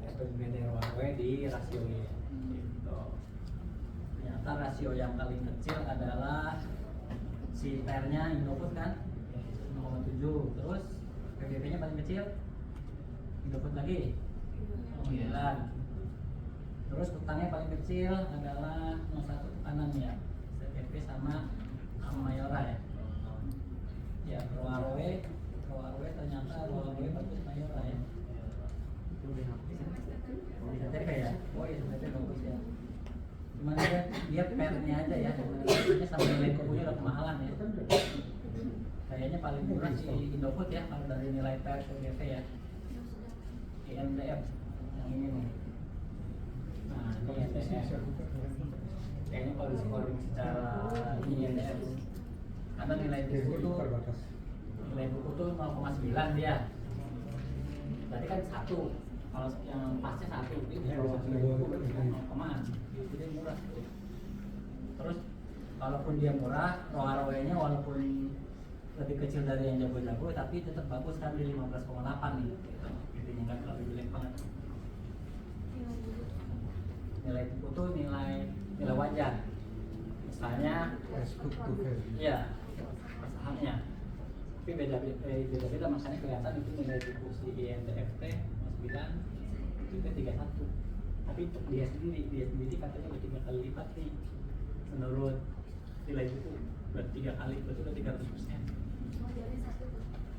FPBD ROAW di rasio ya. Gitu. Ternyata rasio yang paling kecil adalah si TER-nya Indofood kan 0,7. Terus PBB-nya paling kecil Indofood lagi 0,9. Terus utangnya paling kecil adalah 01 tekanan ya, CTP sama Mayora ya. Ya, ROAW ternyata ROAW bagus Mayora ya. CTP ya, oh iya CTP bagus ya. Cuman dia pernya aja ya, sebenarnya sama nilai kubunya udah kemahalan ya. Kayaknya paling murah si Indofood ya kalau dari nilai per PBV ya. INDF yang ini nih. Nah ini INDF. Kayaknya kalau di scoring secara INDF, karena nilai buku tuh 0,9 dia. Berarti kan 1. Kalau yang pasnya 1, itu di bawah 0,0. Jadi murah tuh. Terus kalaupun dia murah, ROAW-nya walaupun lebih kecil dari yang jago-jago, tapi tetap bagus kan di 15,8 nih. Gitu. Intinya nggak terlalu jelek banget. Nilai buku tuh nilai wajar. Misalnya, iya, sahamnya. Tapi beda-beda makanya kelihatan itu nilai buku si INDFT 9 itu ke 31. Tapi untuk dia sendiri katanya udah 3 kali lipat nih menurut nilai buku, berarti 3 kali, berarti udah 300%.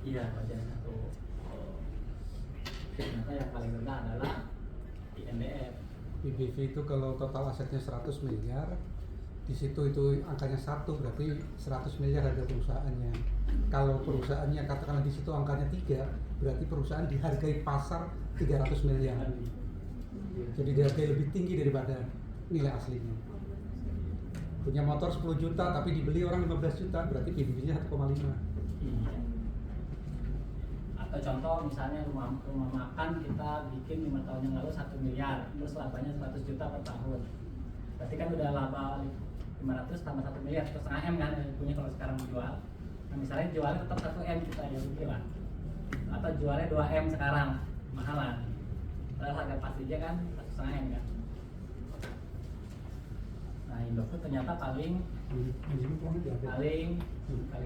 Iya, wajar 1. Ternyata yang paling rendah adalah INDF. PBV itu kalau total asetnya 100 miliar, di situ itu angkanya 1, berarti 100 miliar ada perusahaannya. Kalau perusahaannya katakanlah di situ angkanya 3, berarti perusahaan dihargai pasar 300 miliar. Jadi dihargai lebih tinggi daripada nilai aslinya. Punya motor 10 juta tapi dibeli orang 15 juta, berarti PBV-nya 1,5. Iya. Atau contoh misalnya rumah makan kita bikin 5 tahun yang lalu 1 miliar, terus labanya 100 juta per tahun. Berarti kan udah laba 500 tambah 1 miliar, terus setengah M kan yang punya kalau sekarang jual. Nah misalnya jualnya tetap 1 M kita ya rugi lah. Atau jualnya 2 M sekarang, mahalan. Padahal harga pastinya kan 1,5 M kan. Nah Indofood ternyata paling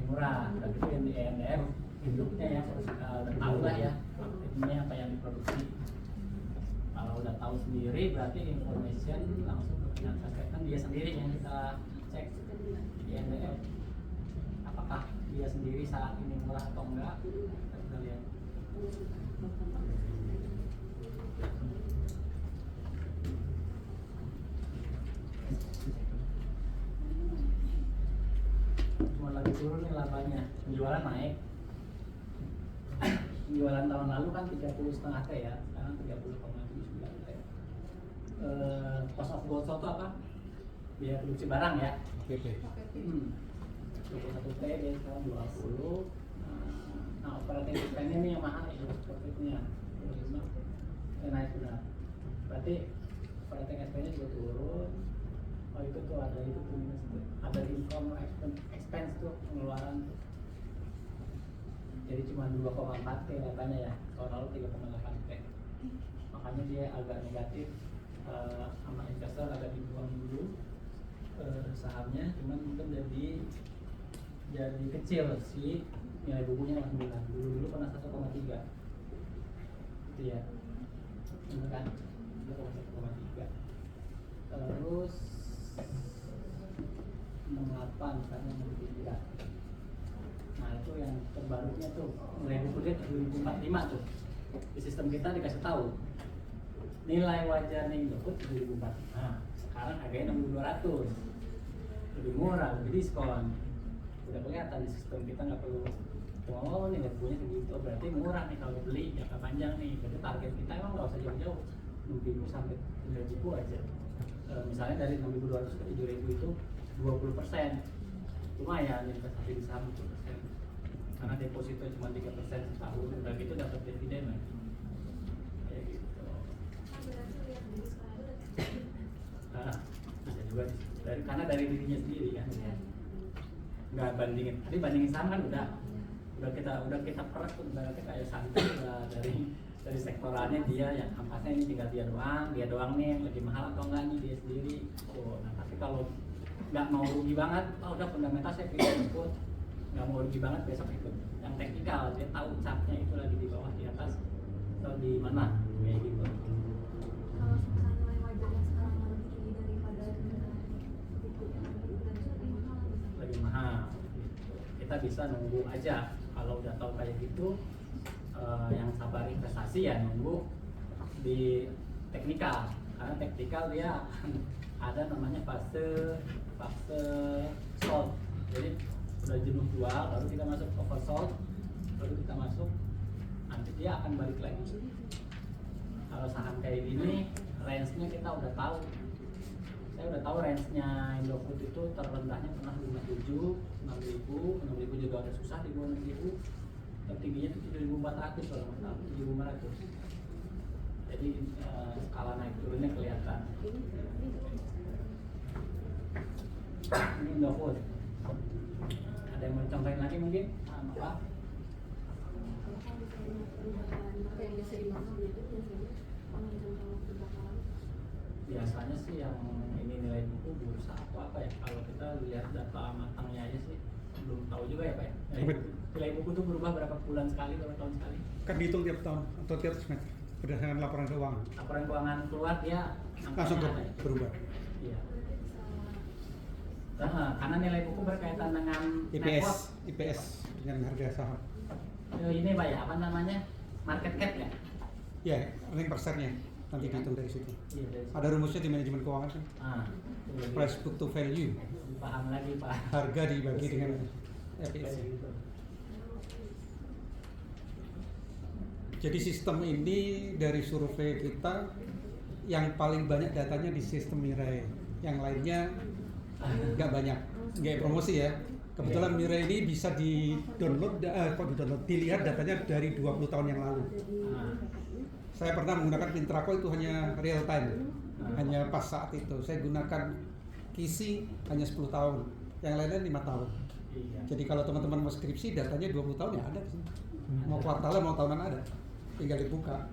murah. Berarti itu yang di ENDF induknya ya, udah tahu lah ya ini apa yang diproduksi. Kalau udah tahu sendiri berarti information langsung ke financial statement dia sendiri yang kita cek di ENDF apakah dia sendiri saat ini murah atau enggak, kita lihat. turun nih labanya, penjualan naik. Penjualan tahun lalu kan 30,5 T ya, sekarang 30,79 T. Cost of goods sold itu apa? Biaya produksi barang ya. OPP. 21 T, dia sekarang 20. Nah, operating expense ini yang mahal itu profitnya 25. Naik benar. Berarti operating expense juga turun. Oh itu tuh ada itu tuh minus tuh. Ada income expense tuh pengeluaran tuh. Jadi cuma 2,4 T katanya ya. Tahun lalu 3,8 T. Makanya dia agak negatif. Sama investor agak dibuang dulu sahamnya, cuman mungkin jadi kecil sih nilai bukunya langsung bilang dulu pernah 1,3 itu ya, ini kan 1,3 terus 68 kan yang lebih tinggi. Nah itu yang terbarunya tuh nilai buku dia 2045 tuh di sistem kita dikasih tahu nilai wajar nih Indofood 2045. Nah sekarang harganya 6.200, lebih murah, lebih diskon. Udah kelihatan di sistem kita, nggak perlu oh nih bukunya segitu, berarti murah nih kalau beli jangka panjang nih. Berarti target kita emang nggak usah jauh-jauh, 6.000 sampai 9.000 aja. Misalnya dari 6.200 ke 7.000 itu 20%, lumayan investasi di saham 20%. Karena deposito cuma 3% setahun, udah gitu dapat dividen lagi. Kayak gitu. Nah, bisa juga karena dari dirinya sendiri kan ya. Nggak bandingin, tadi bandingin saham kan udah kita peres tuh, udah kita kayak santai dari sektorannya dia yang ampasnya ini tinggal dia doang nih yang lebih mahal atau enggak nih dia sendiri. Oh, nah tapi kalau nggak mau rugi banget, oh udah fundamental saya pilih ikut, nggak mau rugi banget besok ikut yang teknikal, dia tahu chartnya itu lagi di bawah, di atas atau di mana kayak gitu. Kalau sekarang nilai wajar yang sekarang lebih tinggi daripada buku yang lebih mahal, kita bisa nunggu aja. Kalau udah tahu kayak gitu, yang sabar investasi ya nunggu di teknikal, karena teknikal dia ada namanya fase sold. Jadi udah jenuh jual, baru kita masuk oversold, baru kita masuk, nanti dia akan balik lagi. Kalau saham kayak gini, range-nya kita udah tahu. Saya udah tahu range-nya Indofood itu terrendahnya pernah 57, 6.000 juga udah susah di bawah 6.000. Tertingginya itu 7.400 kalau nggak salah, 7.500. Jadi skala naik turunnya kelihatan. Ini Indofood. Ada yang mau dicontohin lagi mungkin? Apa? yang biasa dimakan itu Biasanya sih yang ini nilai buku bursa atau apa ya, kalau kita lihat data matangnya aja sih belum tahu juga ya Pak ya. Nilai buku tuh berubah berapa bulan sekali, berapa tahun sekali? Kan dihitung tiap tahun atau tiap semester berdasarkan laporan keuangan. Laporan keuangan keluar dia Langsung angkanya ada ya? berubah. Iya. Nah, karena nilai buku berkaitan dengan network. IPS dengan harga saham. Ini Pak ya, apa namanya? Market cap ya? Ya, earning per share-nya nanti dihitung dari situ. Iya, dari situ. Ada rumusnya di manajemen keuangan kan. Itu lebih- Price book to value. lebih paham lagi Pak. Harga dibagi dengan EPS. Kayak gitu. Jadi sistem ini dari survei kita yang paling banyak datanya di sistem Mirai, yang lainnya nggak banyak, nggak promosi ya. Kebetulan Mirai ini bisa dilihat datanya dari 20 tahun yang lalu. Nah, Saya pernah menggunakan Pintraco itu hanya real time, hanya pas saat itu. Saya gunakan Kisi hanya 10 tahun, yang lainnya 5 tahun. iya. Jadi kalau teman-teman mau skripsi datanya 20 tahun ya ada di sini. Mau kuartalan mau tahunan ada. Tinggal dibuka.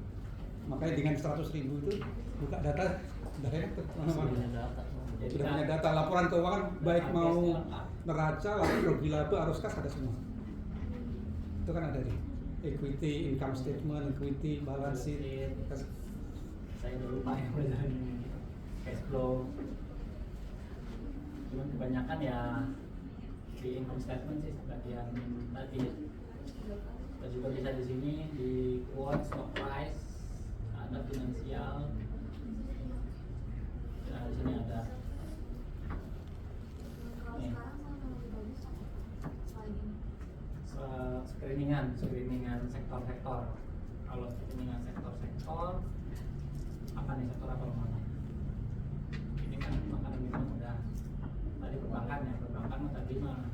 Makanya dengan 100.000 itu buka data udah enak tuh. Punya data. Jadi Udah punya data laporan keuangan baik mau neraca, rugi laba, arus kas ada semua. Itu kan ada di equity, income statement, equity, balance sheet. Saya udah lupa ya pelajaran cash flow. Cuman kebanyakan ya di income statement sih bagian tadi. Kita juga bisa di sini di quote stock price, ada finansial. Nah, di sini ada nih. screeningan sektor-sektor. Kalau screeningan sektor-sektor, apa nih sektor apa mana? Ini kan makanan minum udah. Tadi perbankan ya, perbankan mah tadi mah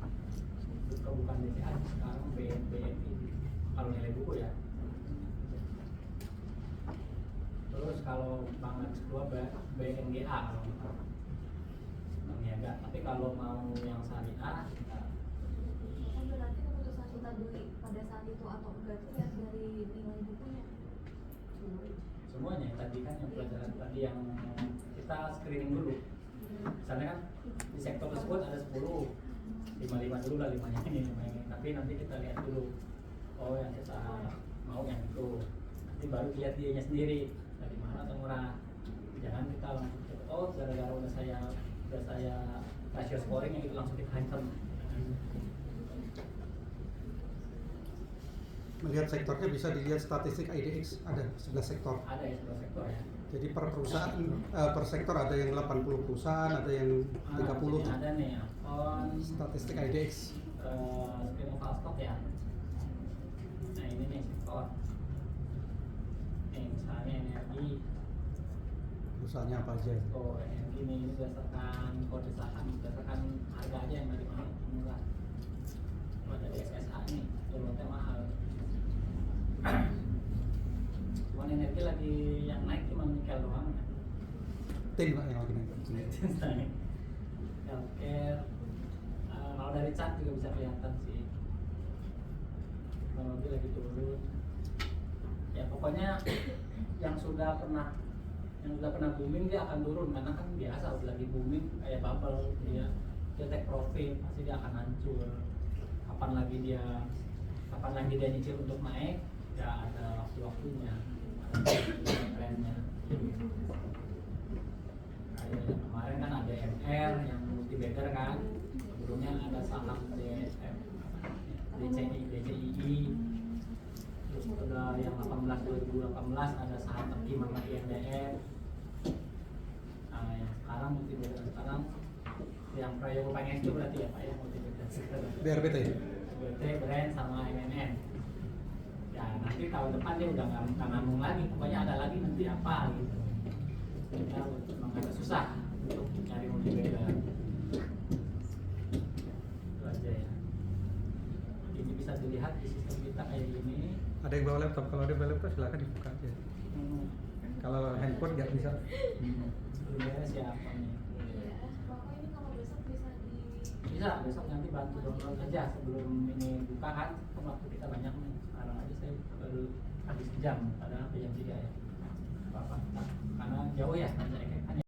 bukan BCA, sekarang BNI. Kalau nilai buku ya. Terus kalau bank habis keluar BNGA kalau nggak salah. Bank Niaga. Tapi kalau mau yang syariah, Kan berarti keputusan kita beli pada saat itu atau enggak itu lihat dari nilai bukunya. semuanya tadi kan yang pelajaran tadi yang kita screening dulu. Misalnya kan di sektor tersebut ada 10, 5 dulu lah, 5 ini. Tapi nanti kita lihat dulu, oh yang kita mau yang itu. Nanti baru lihat dianya sendiri dari mana atau murah. Jangan kita langsung cepet, oh gara-gara udah saya rasio scoring yang itu langsung kita hantam. Melihat sektornya bisa dilihat statistik IDX, ada 11 sektor. Ada ya sebuah sektor ya. Jadi per perusahaan, per sektor ada yang 80 perusahaan, ada yang 30. Ini ada nih akun Statistik IDX. screen of all stock ya. Nah ini nih sektor. Nih misalnya energi. Perusahaannya apa aja? Oh energi nih ini berdasarkan kode saham, berdasarkan harga aja yang dari mahal murah. Cuma dari SSA nih, turunnya mahal. Cuman energi lagi yang naik cuma nikel doang ya. Tin Pak yang lagi naik. Healthcare, kalau dari chart juga bisa kelihatan sih. Teknologi lagi turun. Ya pokoknya yang sudah pernah booming dia akan turun karena kan biasa udah lagi booming kayak bubble dia take profit pasti dia akan hancur. Kapan lagi dia nyicil untuk naik ya ada waktu-waktunya, ada trennya. Kayak yang kemarin kan ada MR yang multi bagger kan, sebelumnya ada saham DCII, terus ada yang 2018 ada saham Tekim sama INDF. Nah yang sekarang multi bagger sekarang yang Prayogo pengen itu berarti ya Pak ya multi bagger sekarang. BRBT. BT, Brand sama MNN. Ya nanti tahun depan dia udah nggak ngomong lagi, pokoknya ada lagi nanti apa gitu. Kita memang agak susah untuk cari multiplayer. Itu aja ya. Ini bisa dilihat di sistem kita kayak gini. Ada yang bawa laptop, kalau ada yang bawa laptop silakan dibuka aja. Kalau handphone nggak bisa. Sebenarnya siapa nih? Iya, Bapak ini kalau besok bisa di Bisa besok nanti bantu download aja sebelum ini buka kan waktu kita banyak nih. Sekarang aja saya baru habis jam, padahal jam 3 ya. Apa-apa.